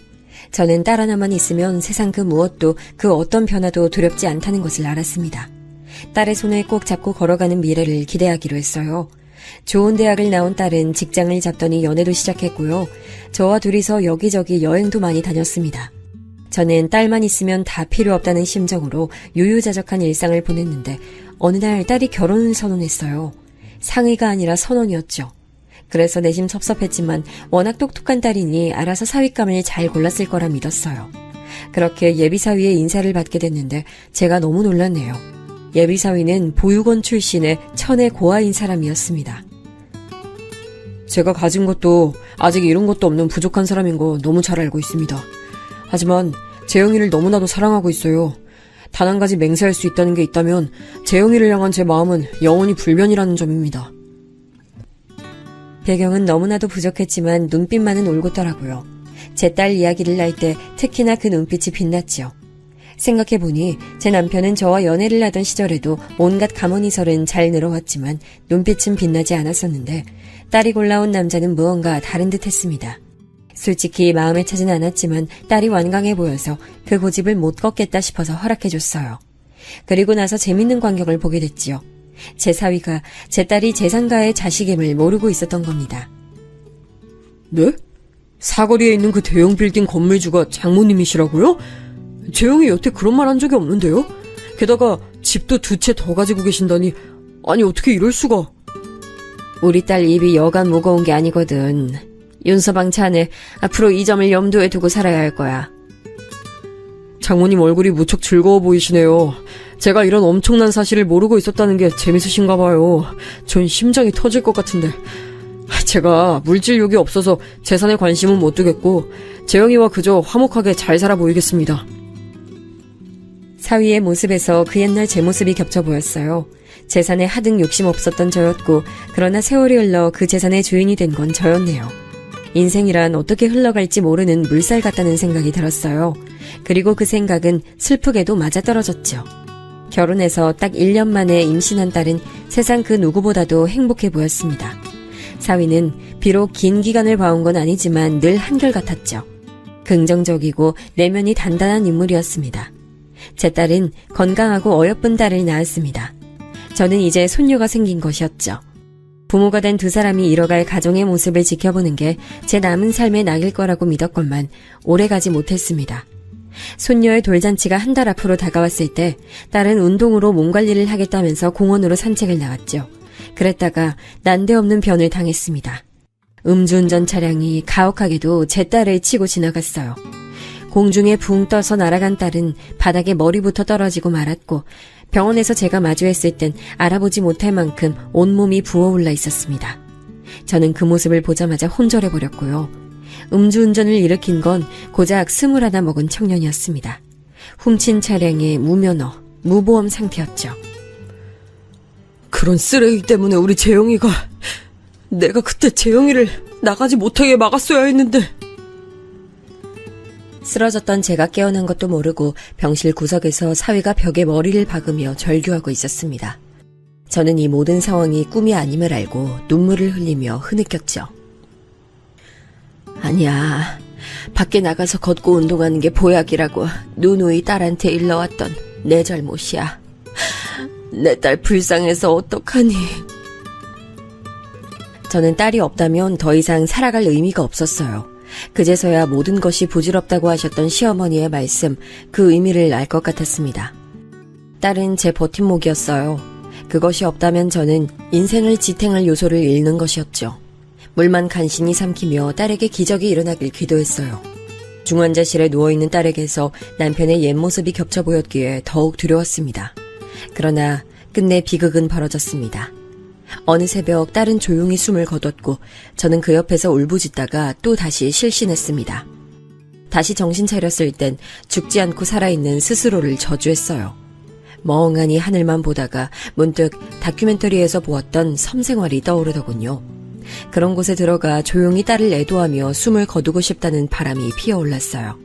저는 딸 하나만 있으면 세상 그 무엇도 그 어떤 변화도 두렵지 않다는 것을 알았습니다. 딸의 손을 꼭 잡고 걸어가는 미래를 기대하기로 했어요. 좋은 대학을 나온 딸은 직장을 잡더니 연애도 시작했고요. 저와 둘이서 여기저기 여행도 많이 다녔습니다. 저는 딸만 있으면 다 필요 없다는 심정으로 유유자적한 일상을 보냈는데 어느 날 딸이 결혼을 선언했어요. 상의가 아니라 선언이었죠. 그래서 내심 섭섭했지만 워낙 똑똑한 딸이니 알아서 사윗감을 잘 골랐을 거라 믿었어요. 그렇게 예비사위의 인사를 받게 됐는데 제가 너무 놀랐네요. 예비사위는 보육원 출신의 천의 고아인 사람이었습니다. 제가 가진 것도 아직 이룬 것도 없는 부족한 사람인 거 너무 잘 알고 있습니다. 하지만 재영이를 너무나도 사랑하고 있어요. 단 한 가지 맹세할 수 있다는 게 있다면 재영이를 향한 제 마음은 영원히 불변이라는 점입니다. 배경은 너무나도 부족했지만 눈빛만은 올곧더라고요. 제 딸 이야기를 할 때 특히나 그 눈빛이 빛났지요. 생각해보니 제 남편은 저와 연애를 하던 시절에도 온갖 가문이설은 잘 늘어왔지만 눈빛은 빛나지 않았었는데 딸이 골라온 남자는 무언가 다른 듯 했습니다. 솔직히 마음에 차진 않았지만 딸이 완강해 보여서 그 고집을 못 꺾겠다 싶어서 허락해줬어요. 그리고 나서 재밌는 광경을 보게 됐지요. 제 사위가 제 딸이 재산가의 자식임을 모르고 있었던 겁니다. 네? 사거리에 있는 그 대형 빌딩 건물주가 장모님이시라고요? 재영이 여태 그런 말 한 적이 없는데요? 게다가 집도 2채 더 가지고 계신다니 아니 어떻게 이럴 수가. 우리 딸 입이 여간 무거운 게 아니거든. 윤서방 자네 앞으로 이 점을 염두에 두고 살아야 할 거야. 장모님 얼굴이 무척 즐거워 보이시네요. 제가 이런 엄청난 사실을 모르고 있었다는 게 재밌으신가 봐요. 전 심장이 터질 것 같은데. 제가 물질욕이 없어서 재산에 관심은 못 두겠고 재영이와 그저 화목하게 잘 살아 보이겠습니다. 사위의 모습에서 그 옛날 제 모습이 겹쳐 보였어요. 재산에 하등 욕심 없었던 저였고 그러나 세월이 흘러 그 재산의 주인이 된 건 저였네요. 인생이란 어떻게 흘러갈지 모르는 물살 같다는 생각이 들었어요. 그리고 그 생각은 슬프게도 맞아떨어졌죠. 결혼해서 딱 1년 만에 임신한 딸은 세상 그 누구보다도 행복해 보였습니다. 사위는 비록 긴 기간을 봐온 건 아니지만 늘 한결같았죠. 긍정적이고 내면이 단단한 인물이었습니다. 제 딸은 건강하고 어여쁜 딸을 낳았습니다. 저는 이제 손녀가 생긴 것이었죠. 부모가 된 두 사람이 이뤄갈 가정의 모습을 지켜보는 게 제 남은 삶의 낙일 거라고 믿었건만 오래가지 못했습니다. 손녀의 돌잔치가 한 달 앞으로 다가왔을 때 딸은 운동으로 몸관리를 하겠다면서 공원으로 산책을 나갔죠. 그랬다가 난데없는 변을 당했습니다. 음주운전 차량이 가혹하게도 제 딸을 치고 지나갔어요. 공중에 붕 떠서 날아간 딸은 바닥에 머리부터 떨어지고 말았고 병원에서 제가 마주했을 땐 알아보지 못할 만큼 온몸이 부어올라 있었습니다. 저는 그 모습을 보자마자 혼절해버렸고요. 음주운전을 일으킨 건 고작 21 먹은 청년이었습니다. 훔친 차량에 무면허, 무보험 상태였죠. 그런 쓰레기 때문에 우리 재영이가 내가 그때 재영이를 나가지 못하게 막았어야 했는데. 쓰러졌던 제가 깨어난 것도 모르고 병실 구석에서 사위가 벽에 머리를 박으며 절규하고 있었습니다. 저는 이 모든 상황이 꿈이 아님을 알고 눈물을 흘리며 흐느꼈죠. 아니야. 밖에 나가서 걷고 운동하는 게 보약이라고 누누이 딸한테 일러왔던 내 잘못이야. 내 딸 불쌍해서 어떡하니. 저는 딸이 없다면 더 이상 살아갈 의미가 없었어요. 그제서야 모든 것이 부질없다고 하셨던 시어머니의 말씀, 그 의미를 알 것 같았습니다. 딸은 제 버팀목이었어요. 그것이 없다면 저는 인생을 지탱할 요소를 잃는 것이었죠. 물만 간신히 삼키며 딸에게 기적이 일어나길 기도했어요. 중환자실에 누워있는 딸에게서 남편의 옛 모습이 겹쳐 보였기에 더욱 두려웠습니다. 그러나 끝내 비극은 벌어졌습니다. 어느 새벽 딸은 조용히 숨을 거뒀고 저는 그 옆에서 울부짖다가 또 다시 실신했습니다. 다시 정신 차렸을 땐 죽지 않고 살아있는 스스로를 저주했어요. 멍하니 하늘만 보다가 문득 다큐멘터리에서 보았던 섬 생활이 떠오르더군요. 그런 곳에 들어가 조용히 딸을 애도하며 숨을 거두고 싶다는 바람이 피어올랐어요.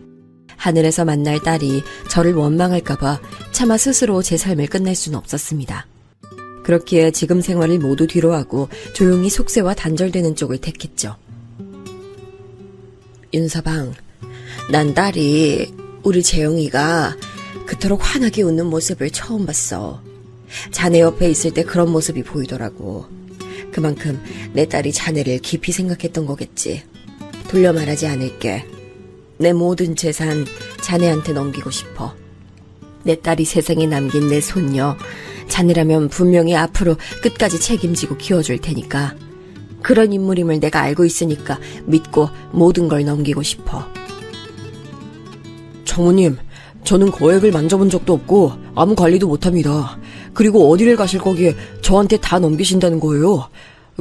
하늘에서 만날 딸이 저를 원망할까봐 차마 스스로 제 삶을 끝낼 수는 없었습니다. 그렇기에 지금 생활을 모두 뒤로하고 조용히 속세와 단절되는 쪽을 택했죠. 윤서방, 난 딸이, 우리 재영이가 그토록 환하게 웃는 모습을 처음 봤어. 자네 옆에 있을 때 그런 모습이 보이더라고. 그만큼 내 딸이 자네를 깊이 생각했던 거겠지. 돌려 말하지 않을게. 내 모든 재산 자네한테 넘기고 싶어. 내 딸이 세상에 남긴 내 손녀, 자네라면 분명히 앞으로 끝까지 책임지고 키워줄 테니까. 그런 인물임을 내가 알고 있으니까 믿고 모든 걸 넘기고 싶어. 장모님, 저는 거액을 만져본 적도 없고 아무 관리도 못합니다. 그리고 어디를 가실 거기에 저한테 다 넘기신다는 거예요.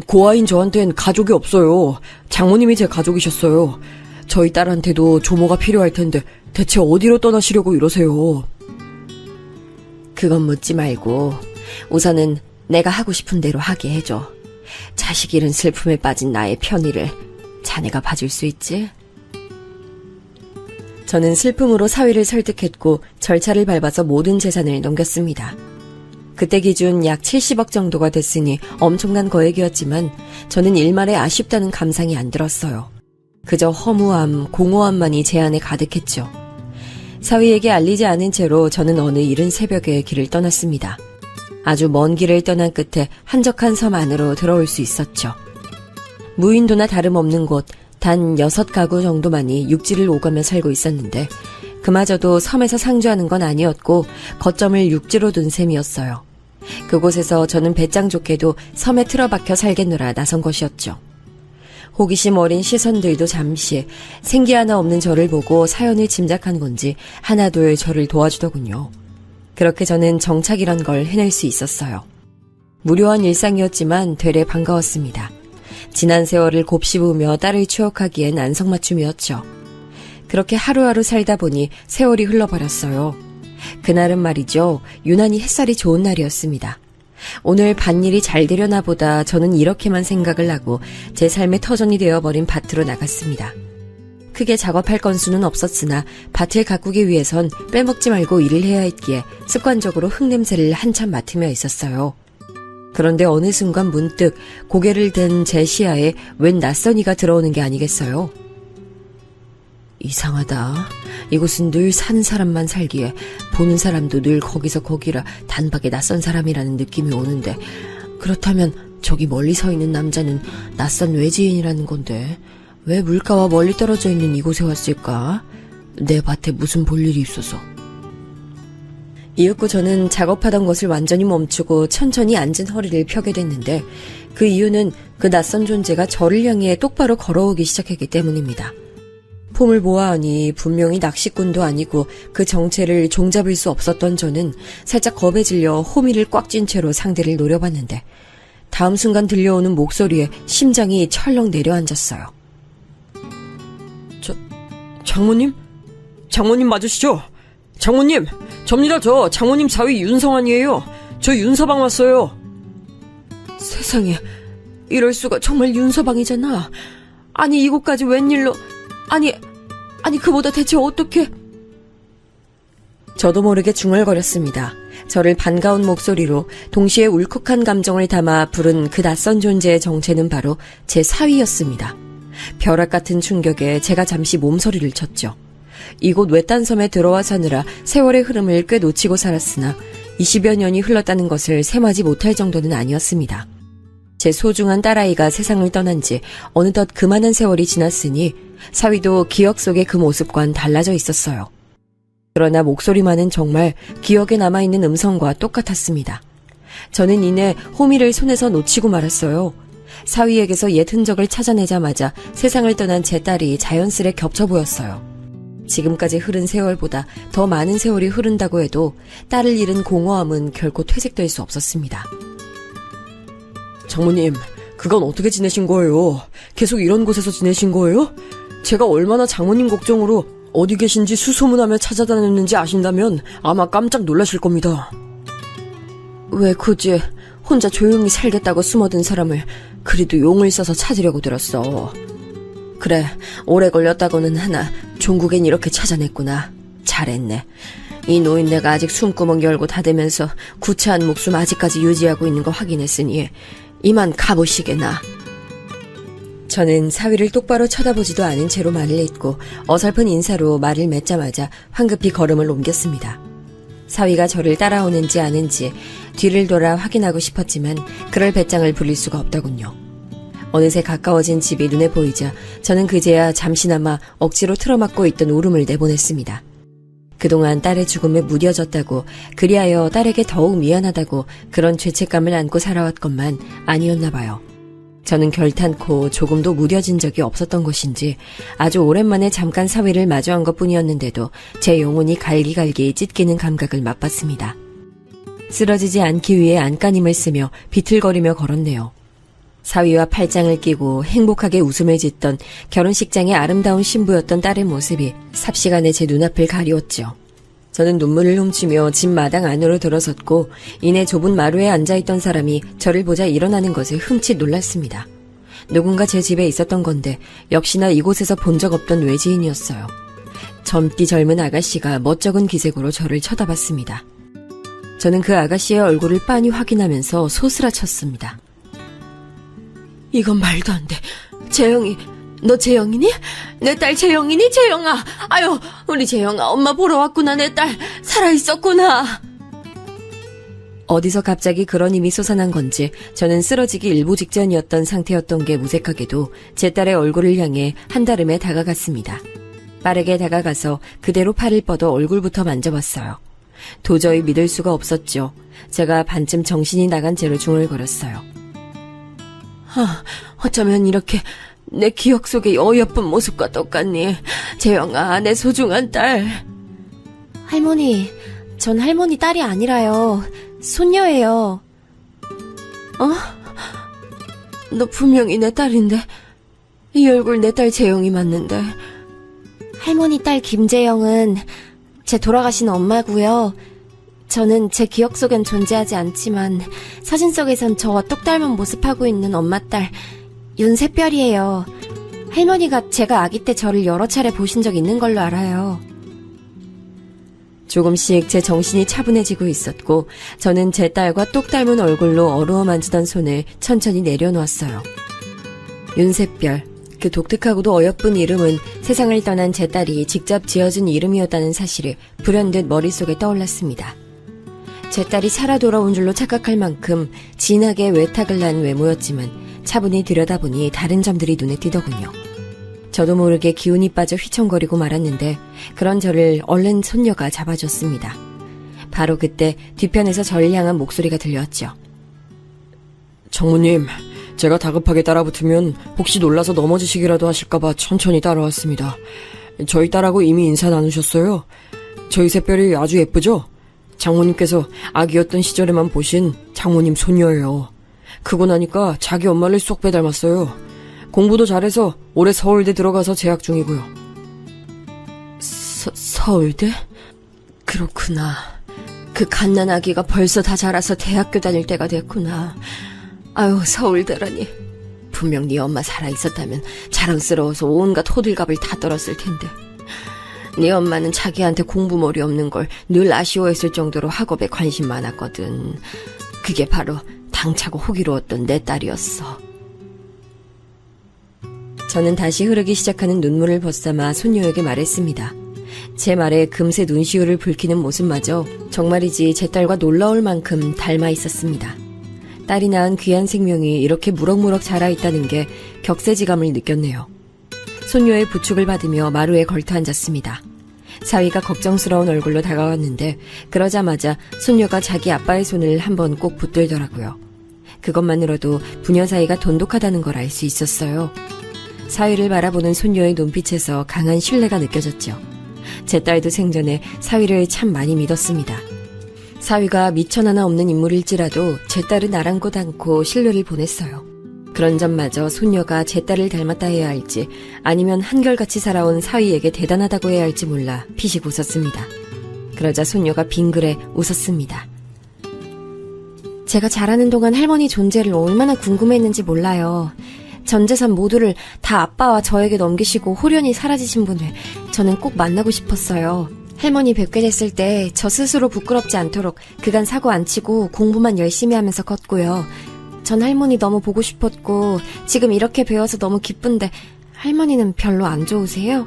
고아인 저한텐 가족이 없어요. 장모님이 제 가족이셨어요. 저희 딸한테도 조모가 필요할 텐데 대체 어디로 떠나시려고 이러세요? 그건 묻지 말고 우선은 내가 하고 싶은 대로 하게 해줘. 자식 잃은 슬픔에 빠진 나의 편의를 자네가 봐줄 수 있지? 저는 슬픔으로 사위를 설득했고 절차를 밟아서 모든 재산을 넘겼습니다. 그때 기준 약 70억 정도가 됐으니 엄청난 거액이었지만 저는 일말에 아쉽다는 감상이 안 들었어요. 그저 허무함, 공허함만이 제 안에 가득했죠. 사위에게 알리지 않은 채로 저는 어느 이른 새벽에 길을 떠났습니다. 아주 먼 길을 떠난 끝에 한적한 섬 안으로 들어올 수 있었죠. 무인도나 다름없는 곳, 단 6가구 정도만이 육지를 오가며 살고 있었는데 그마저도 섬에서 상주하는 건 아니었고 거점을 육지로 둔 셈이었어요. 그곳에서 저는 배짱 좋게도 섬에 틀어박혀 살겠노라 나선 것이었죠. 호기심 어린 시선들도 잠시 생기 하나 없는 저를 보고 사연을 짐작한 건지 하나둘 저를 도와주더군요. 그렇게 저는 정착이란 걸 해낼 수 있었어요. 무료한 일상이었지만 되레 반가웠습니다. 지난 세월을 곱씹으며 딸을 추억하기엔 안성맞춤이었죠. 그렇게 하루하루 살다 보니 세월이 흘러버렸어요. 그날은 말이죠, 유난히 햇살이 좋은 날이었습니다. 오늘 밭일이 잘 되려나 보다 저는 이렇게만 생각을 하고 제 삶의 터전이 되어버린 밭으로 나갔습니다. 크게 작업할 건수는 없었으나 밭을 가꾸기 위해선 빼먹지 말고 일을 해야 했기에 습관적으로 흙냄새를 한참 맡으며 있었어요. 그런데 어느 순간 문득 고개를 든 제 시야에 웬 낯선 이가 들어오는 게 아니겠어요? 이상하다. 이곳은 늘 사는 사람만 살기에 보는 사람도 늘 거기서 거기라 단박에 낯선 사람이라는 느낌이 오는데, 그렇다면 저기 멀리 서 있는 남자는 낯선 외지인이라는 건데 왜 물가와 멀리 떨어져 있는 이곳에 왔을까? 내 밭에 무슨 볼일이 있어서. 이윽고 저는 작업하던 것을 완전히 멈추고 천천히 앉은 허리를 펴게 됐는데 그 이유는 그 낯선 존재가 저를 향해 똑바로 걸어오기 시작했기 때문입니다. 폼을 보아하니 분명히 낚시꾼도 아니고 그 정체를 종잡을 수 없었던 저는 살짝 겁에 질려 호미를 꽉 쥔 채로 상대를 노려봤는데 다음 순간 들려오는 목소리에 심장이 철렁 내려앉았어요. 장모님? 장모님 맞으시죠? 장모님! 접니다. 저 장모님 사위 윤성환이에요. 저 윤서방 왔어요. 세상에, 이럴 수가. 정말 윤서방이잖아. 아니 이곳까지 웬일로. 아니 그보다 대체 어떻게. 저도 모르게 중얼거렸습니다. 저를 반가운 목소리로 동시에 울컥한 감정을 담아 부른 그 낯선 존재의 정체는 바로 제 사위였습니다. 벼락 같은 충격에 제가 잠시 몸서리를 쳤죠. 이곳 외딴 섬에 들어와 사느라 세월의 흐름을 꽤 놓치고 살았으나 20여 년이 흘렀다는 것을 셈하지 못할 정도는 아니었습니다. 제 소중한 딸아이가 세상을 떠난 지 어느덧 그만한 세월이 지났으니 사위도 기억 속의 그 모습과는 달라져 있었어요. 그러나 목소리만은 정말 기억에 남아있는 음성과 똑같았습니다. 저는 이내 호미를 손에서 놓치고 말았어요. 사위에게서 옛 흔적을 찾아내자마자 세상을 떠난 제 딸이 자연스레 겹쳐 보였어요. 지금까지 흐른 세월보다 더 많은 세월이 흐른다고 해도 딸을 잃은 공허함은 결코 퇴색될 수 없었습니다. 장모님, 그건 어떻게 지내신 거예요? 계속 이런 곳에서 지내신 거예요? 제가 얼마나 장모님 걱정으로 어디 계신지 수소문하며 찾아다녔는지 아신다면 아마 깜짝 놀라실 겁니다. 왜 굳이 혼자 조용히 살겠다고 숨어든 사람을 그리도 용을 써서 찾으려고 들었어. 그래, 오래 걸렸다고는 하나 종국엔 이렇게 찾아냈구나. 잘했네. 이 노인네가 아직 숨구멍 열고 닫으면서 구차한 목숨 아직까지 유지하고 있는 거 확인했으니 이만 가보시게나. 저는 사위를 똑바로 쳐다보지도 않은 채로 말을 잇고 어설픈 인사로 말을 맺자마자 황급히 걸음을 옮겼습니다. 사위가 저를 따라오는지 아는지 뒤를 돌아 확인하고 싶었지만 그럴 배짱을 부릴 수가 없더군요. 어느새 가까워진 집이 눈에 보이자 저는 그제야 잠시나마 억지로 틀어막고 있던 울음을 내보냈습니다. 그동안 딸의 죽음에 무뎌졌다고, 그리하여 딸에게 더욱 미안하다고 그런 죄책감을 안고 살아왔건만 아니었나 봐요. 저는 결탄코 조금도 무뎌진 적이 없었던 것인지 아주 오랜만에 잠깐 사위를 마주한 것뿐이었는데도 제 영혼이 갈기갈기 찢기는 감각을 맛봤습니다. 쓰러지지 않기 위해 안간힘을 쓰며 비틀거리며 걸었네요. 사위와 팔짱을 끼고 행복하게 웃음을 짓던 결혼식장의 아름다운 신부였던 딸의 모습이 삽시간에 제 눈앞을 가리웠죠. 저는 눈물을 훔치며 집 마당 안으로 들어섰고 이내 좁은 마루에 앉아있던 사람이 저를 보자 일어나는 것에 흠칫 놀랐습니다. 누군가 제 집에 있었던 건데 역시나 이곳에서 본 적 없던 외지인이었어요. 젊디 젊은 아가씨가 멋쩍은 기색으로 저를 쳐다봤습니다. 저는 그 아가씨의 얼굴을 빤히 확인하면서 소스라쳤습니다. 이건 말도 안 돼. 재영이, 너 재영이니? 내 딸 재영이니? 재영아! 아유, 우리 재영아, 엄마 보러 왔구나. 내 딸 살아있었구나. 어디서 갑자기 그런 힘이 솟아난 건지 저는 쓰러지기 일보 직전이었던 상태였던 게 무색하게도 제 딸의 얼굴을 향해 한달음에 다가갔습니다. 빠르게 다가가서 그대로 팔을 뻗어 얼굴부터 만져봤어요. 도저히 믿을 수가 없었죠. 제가 반쯤 정신이 나간 채로 중얼거렸어요. 어쩌면 이렇게 내 기억 속의 어여쁜 모습과 똑같니? 재영아, 내 소중한 딸. 할머니, 전 할머니 딸이 아니라요. 손녀예요. 너 분명히 내 딸인데 이 얼굴 내 딸 재영이 맞는데. 할머니 딸 김재영은 제 돌아가신 엄마고요. 저는 제 기억 속엔 존재하지 않지만 사진 속에선 저와 똑 닮은 모습하고 있는 엄마 딸 윤샛별이에요. 할머니가 제가 아기 때 저를 여러 차례 보신 적 있는 걸로 알아요. 조금씩 제 정신이 차분해지고 있었고 저는 제 딸과 똑 닮은 얼굴로 어루어 만지던 손을 천천히 내려놓았어요. 윤샛별, 그 독특하고도 어여쁜 이름은 세상을 떠난 제 딸이 직접 지어준 이름이었다는 사실이 불현듯 머릿속에 떠올랐습니다. 제 딸이 살아 돌아온 줄로 착각할 만큼 진하게 외탁을 난 외모였지만 차분히 들여다보니 다른 점들이 눈에 띄더군요. 저도 모르게 기운이 빠져 휘청거리고 말았는데 그런 저를 얼른 손녀가 잡아줬습니다. 바로 그때 뒤편에서 저를 향한 목소리가 들려왔죠. 장모님, 제가 다급하게 따라붙으면 혹시 놀라서 넘어지시기라도 하실까봐 천천히 따라왔습니다. 저희 딸하고 이미 인사 나누셨어요. 저희 샛별이 아주 예쁘죠? 장모님께서 아기였던 시절에만 보신 장모님 손녀예요. 크고 나니까 자기 엄마를 쏙 빼닮았어요. 공부도 잘해서 올해 서울대 들어가서 재학 중이고요. 서울대? 그렇구나. 그 갓난 아기가 벌써 다 자라서 대학교 다닐 때가 됐구나. 아유, 서울대라니. 분명 네 엄마 살아있었다면 자랑스러워서 온갖 호들갑을 다 떨었을 텐데. 네 엄마는 자기한테 공부머리 없는 걸 늘 아쉬워했을 정도로 학업에 관심 많았거든. 그게 바로 당차고 호기로웠던 내 딸이었어. 저는 다시 흐르기 시작하는 눈물을 벗삼아 손녀에게 말했습니다. 제 말에 금세 눈시울을 붉히는 모습마저 정말이지 제 딸과 놀라울 만큼 닮아 있었습니다. 딸이 낳은 귀한 생명이 이렇게 무럭무럭 자라있다는 게 격세지감을 느꼈네요. 손녀의 부축을 받으며 마루에 걸터 앉았습니다. 사위가 걱정스러운 얼굴로 다가왔는데 그러자마자 손녀가 자기 아빠의 손을 한번 꼭 붙들더라고요. 그것만으로도 부녀 사이가 돈독하다는 걸 알 수 있었어요. 사위를 바라보는 손녀의 눈빛에서 강한 신뢰가 느껴졌죠. 제 딸도 생전에 사위를 참 많이 믿었습니다. 사위가 미천 하나 없는 인물일지라도 제 딸은 아랑곳 않고 신뢰를 보냈어요. 그런 점마저 손녀가 제 딸을 닮았다 해야 할지 아니면 한결같이 살아온 사위에게 대단하다고 해야 할지 몰라 피식 웃었습니다. 그러자 손녀가 빙그레 웃었습니다. 제가 자라는 동안 할머니 존재를 얼마나 궁금해했는지 몰라요. 전 재산 모두를 다 아빠와 저에게 넘기시고 홀연히 사라지신 분을 저는 꼭 만나고 싶었어요. 할머니 뵙게 됐을 때 저 스스로 부끄럽지 않도록 그간 사고 안 치고 공부만 열심히 하면서 컸고요. 전 할머니 너무 보고 싶었고 지금 이렇게 배워서 너무 기쁜데 할머니는 별로 안 좋으세요?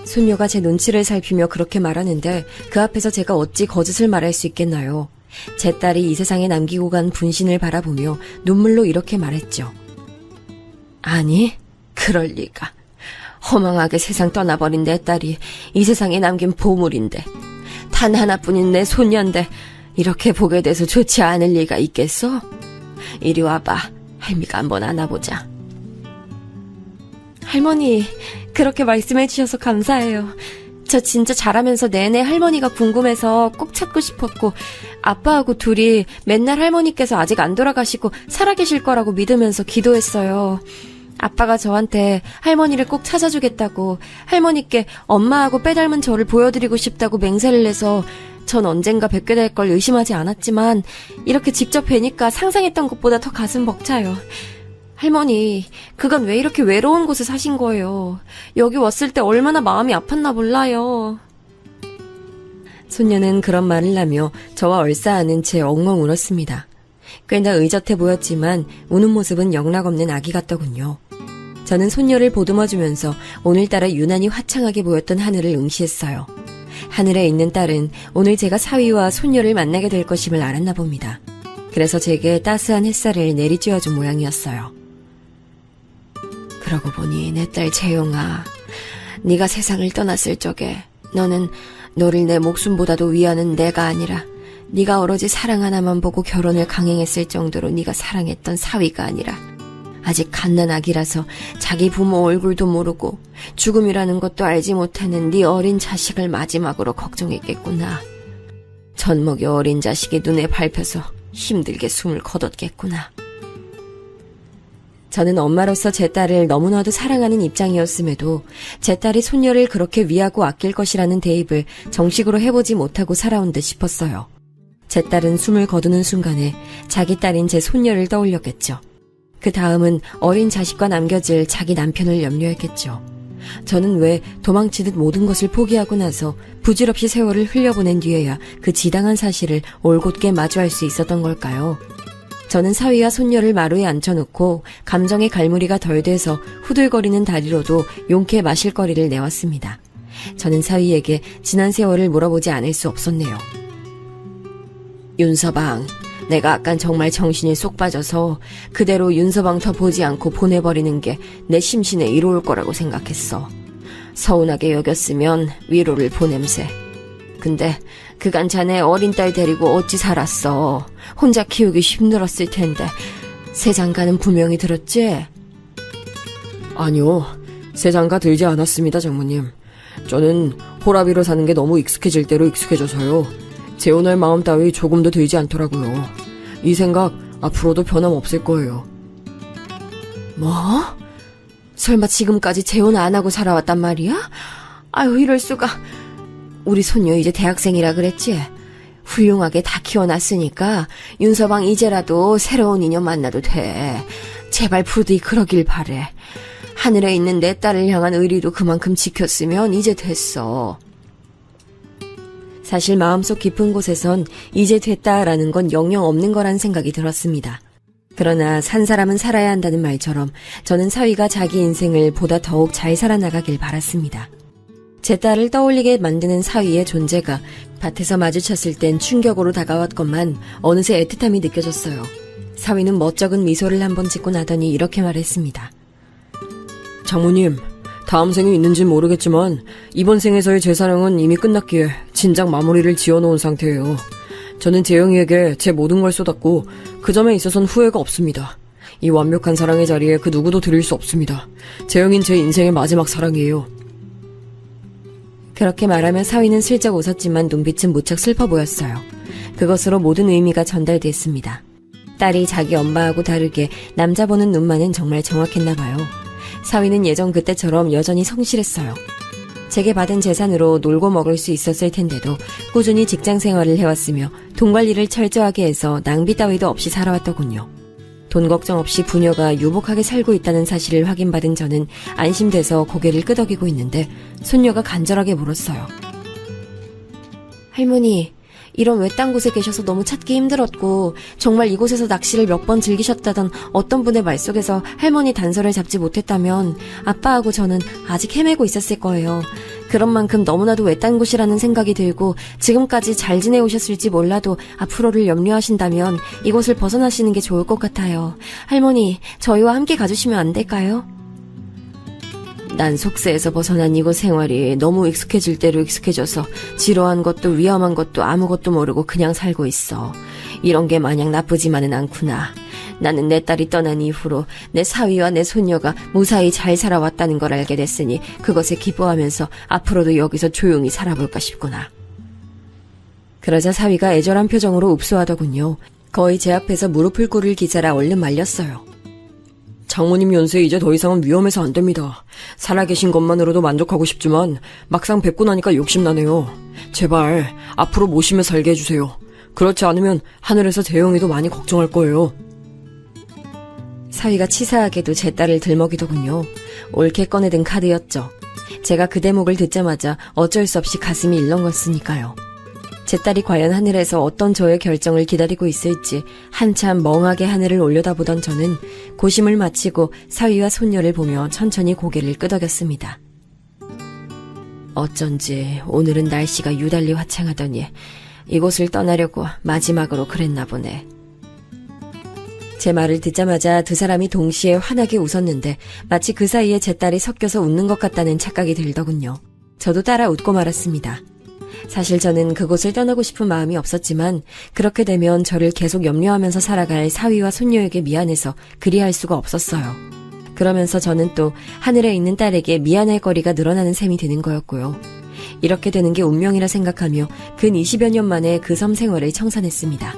손녀가 제 눈치를 살피며 그렇게 말하는데 그 앞에서 제가 어찌 거짓을 말할 수 있겠나요? 제 딸이 이 세상에 남기고 간 분신을 바라보며 눈물로 이렇게 말했죠. 아니, 그럴 리가. 허망하게 세상 떠나버린 내 딸이 이 세상에 남긴 보물인데 단 하나뿐인 내 손녀인데 이렇게 보게 돼서 좋지 않을 리가 있겠어? 이리 와봐. 할미가 한번 안아보자. 할머니, 그렇게 말씀해 주셔서 감사해요. 저 진짜 자라면서 내내 할머니가 궁금해서 꼭 찾고 싶었고 아빠하고 둘이 맨날 할머니께서 아직 안 돌아가시고 살아계실 거라고 믿으면서 기도했어요. 아빠가 저한테 할머니를 꼭 찾아주겠다고 할머니께 엄마하고 빼닮은 저를 보여드리고 싶다고 맹세를 해서 전 언젠가 뵙게 될 걸 의심하지 않았지만 이렇게 직접 뵈니까 상상했던 것보다 더 가슴 벅차요. 할머니, 그간 왜 이렇게 외로운 곳에 사신 거예요? 여기 왔을 때 얼마나 마음이 아팠나 몰라요. 손녀는 그런 말을 하며 저와 얼싸안은 채 엉엉 울었습니다. 꽤나 의젓해 보였지만 우는 모습은 영락없는 아기 같더군요. 저는 손녀를 보듬어주면서 오늘따라 유난히 화창하게 보였던 하늘을 응시했어요. 하늘에 있는 딸은 오늘 제가 사위와 손녀를 만나게 될 것임을 알았나 봅니다. 그래서 제게 따스한 햇살을 내리쬐어준 모양이었어요. 그러고 보니 내 딸 재용아, 네가 세상을 떠났을 적에 너는 너를 내 목숨보다도 위하는 내가 아니라 네가 오로지 사랑 하나만 보고 결혼을 강행했을 정도로 네가 사랑했던 사위가 아니라 아직 갓난아기라서 자기 부모 얼굴도 모르고 죽음이라는 것도 알지 못하는 네 어린 자식을 마지막으로 걱정했겠구나. 젖먹이 어린 자식이 눈에 밟혀서 힘들게 숨을 거뒀겠구나. 저는 엄마로서 제 딸을 너무나도 사랑하는 입장이었음에도 제 딸이 손녀를 그렇게 위하고 아낄 것이라는 대입을 정식으로 해보지 못하고 살아온 듯 싶었어요. 제 딸은 숨을 거두는 순간에 자기 딸인 제 손녀를 떠올렸겠죠. 그 다음은 어린 자식과 남겨질 자기 남편을 염려했겠죠. 저는 왜 도망치듯 모든 것을 포기하고 나서 부질없이 세월을 흘려보낸 뒤에야 그 지당한 사실을 올곧게 마주할 수 있었던 걸까요? 저는 사위와 손녀를 마루에 앉혀놓고 감정의 갈무리가 덜 돼서 후들거리는 다리로도 용케 마실 거리를 내왔습니다. 저는 사위에게 지난 세월을 물어보지 않을 수 없었네요. 윤서방, 내가 아깐 정말 정신이 쏙 빠져서 그대로 윤서방 더 보지 않고 보내버리는 게 내 심신에 이로울 거라고 생각했어. 서운하게 여겼으면 위로를 보냄세. 근데 그간 자네 어린 딸 데리고 어찌 살았어. 혼자 키우기 힘들었을 텐데 세장가는 분명히 들었지? 아니요, 세장가 들지 않았습니다, 장모님. 저는 호라비로 사는 게 너무 익숙해질 대로 익숙해져서요. 재혼할 마음 따위 조금도 들지 않더라고요. 이 생각 앞으로도 변함없을 거예요. 뭐? 설마 지금까지 재혼 안 하고 살아왔단 말이야? 아유, 이럴 수가. 우리 손녀 이제 대학생이라 그랬지? 훌륭하게 다 키워놨으니까 윤서방 이제라도 새로운 인연 만나도 돼. 제발 부디 그러길 바래. 하늘에 있는 내 딸을 향한 의리도 그만큼 지켰으면 이제 됐어. 사실 마음속 깊은 곳에선 이제 됐다라는 건 영영 없는 거란 생각이 들었습니다. 그러나 산 사람은 살아야 한다는 말처럼 저는 사위가 자기 인생을 보다 더욱 잘 살아나가길 바랐습니다. 제 딸을 떠올리게 만드는 사위의 존재가 밭에서 마주쳤을 땐 충격으로 다가왔건만 어느새 애틋함이 느껴졌어요. 사위는 멋쩍은 미소를 한번 짓고 나더니 이렇게 말했습니다. 장모님, 다음 생이 있는진 모르겠지만 이번 생에서의 제 사랑은 이미 끝났기에 진작 마무리를 지어놓은 상태예요. 저는 재영이에게 제 모든 걸 쏟았고 그 점에 있어선 후회가 없습니다. 이 완벽한 사랑의 자리에 그 누구도 드릴 수 없습니다. 재영인 제 인생의 마지막 사랑이에요. 그렇게 말하며 사위는 슬쩍 웃었지만 눈빛은 무척 슬퍼 보였어요. 그것으로 모든 의미가 전달됐습니다. 딸이 자기 엄마하고 다르게 남자 보는 눈만은 정말 정확했나 봐요. 사위는 예전 그때처럼 여전히 성실했어요. 제게 받은 재산으로 놀고 먹을 수 있었을 텐데도 꾸준히 직장 생활을 해왔으며 돈 관리를 철저하게 해서 낭비 따위도 없이 살아왔더군요. 돈 걱정 없이 부녀가 유복하게 살고 있다는 사실을 확인받은 저는 안심돼서 고개를 끄덕이고 있는데 손녀가 간절하게 물었어요. 할머니, 이런 외딴 곳에 계셔서 너무 찾기 힘들었고 정말 이곳에서 낚시를 몇 번 즐기셨다던 어떤 분의 말 속에서 할머니 단서를 잡지 못했다면 아빠하고 저는 아직 헤매고 있었을 거예요. 그런 만큼 너무나도 외딴 곳이라는 생각이 들고 지금까지 잘 지내오셨을지 몰라도 앞으로를 염려하신다면 이곳을 벗어나시는 게 좋을 것 같아요. 할머니, 저희와 함께 가주시면 안 될까요? 난 속세에서 벗어난 이곳 생활이 너무 익숙해질 대로 익숙해져서 지루한 것도 위험한 것도 아무것도 모르고 그냥 살고 있어. 이런 게 마냥 나쁘지만은 않구나. 나는 내 딸이 떠난 이후로 내 사위와 내 손녀가 무사히 잘 살아왔다는 걸 알게 됐으니 그것에 기뻐하면서 앞으로도 여기서 조용히 살아볼까 싶구나. 그러자 사위가 애절한 표정으로 읍소하더군요. 거의 제 앞에서 무릎을 꿇을 기자라 얼른 말렸어요. 장모님 연세 이제 더 이상은 위험해서 안 됩니다. 살아계신 것만으로도 만족하고 싶지만 막상 뵙고 나니까 욕심나네요. 제발 앞으로 모시며 살게 해주세요. 그렇지 않으면 하늘에서 재영이도 많이 걱정할 거예요. 사위가 치사하게도 제 딸을 들먹이더군요. 옳게 꺼내든 카드였죠. 제가 그 대목을 듣자마자 어쩔 수 없이 가슴이 일렁거렸으니까요. 제 딸이 과연 하늘에서 어떤 저의 결정을 기다리고 있을지 한참 멍하게 하늘을 올려다보던 저는 고심을 마치고 사위와 손녀를 보며 천천히 고개를 끄덕였습니다. 어쩐지 오늘은 날씨가 유달리 화창하더니 이곳을 떠나려고 마지막으로 그랬나 보네. 제 말을 듣자마자 두 사람이 동시에 환하게 웃었는데 마치 그 사이에 제 딸이 섞여서 웃는 것 같다는 착각이 들더군요. 저도 따라 웃고 말았습니다. 사실 저는 그곳을 떠나고 싶은 마음이 없었지만 그렇게 되면 저를 계속 염려하면서 살아갈 사위와 손녀에게 미안해서 그리할 수가 없었어요. 그러면서 저는 또 하늘에 있는 딸에게 미안할 거리가 늘어나는 셈이 드는 거였고요. 이렇게 되는 게 운명이라 생각하며 근 20여 년 만에 그 섬 생활을 청산했습니다.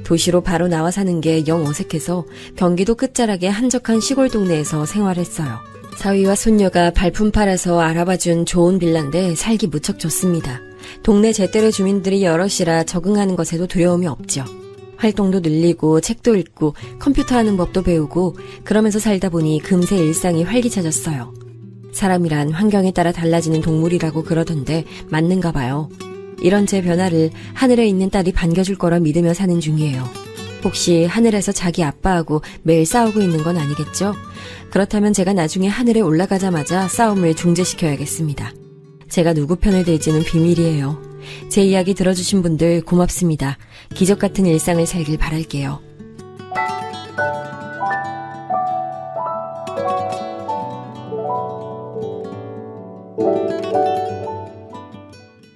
도시로 바로 나와 사는 게 영 어색해서 경기도 끝자락의 한적한 시골 동네에서 생활했어요. 사위와 손녀가 발품 팔아서 알아봐준 좋은 빌라인데 살기 무척 좋습니다. 동네 제때의 주민들이 여럿이라 적응하는 것에도 두려움이 없죠. 활동도 늘리고 책도 읽고 컴퓨터 하는 법도 배우고 그러면서 살다 보니 금세 일상이 활기차졌어요. 사람이란 환경에 따라 달라지는 동물이라고 그러던데 맞는가 봐요. 이런 제 변화를 하늘에 있는 딸이 반겨줄 거라 믿으며 사는 중이에요. 혹시 하늘에서 자기 아빠하고 매일 싸우고 있는 건 아니겠죠? 그렇다면 제가 나중에 하늘에 올라가자마자 싸움을 중재시켜야겠습니다. 제가 누구 편을 들지는 비밀이에요. 제 이야기 들어주신 분들 고맙습니다. 기적 같은 일상을 살길 바랄게요.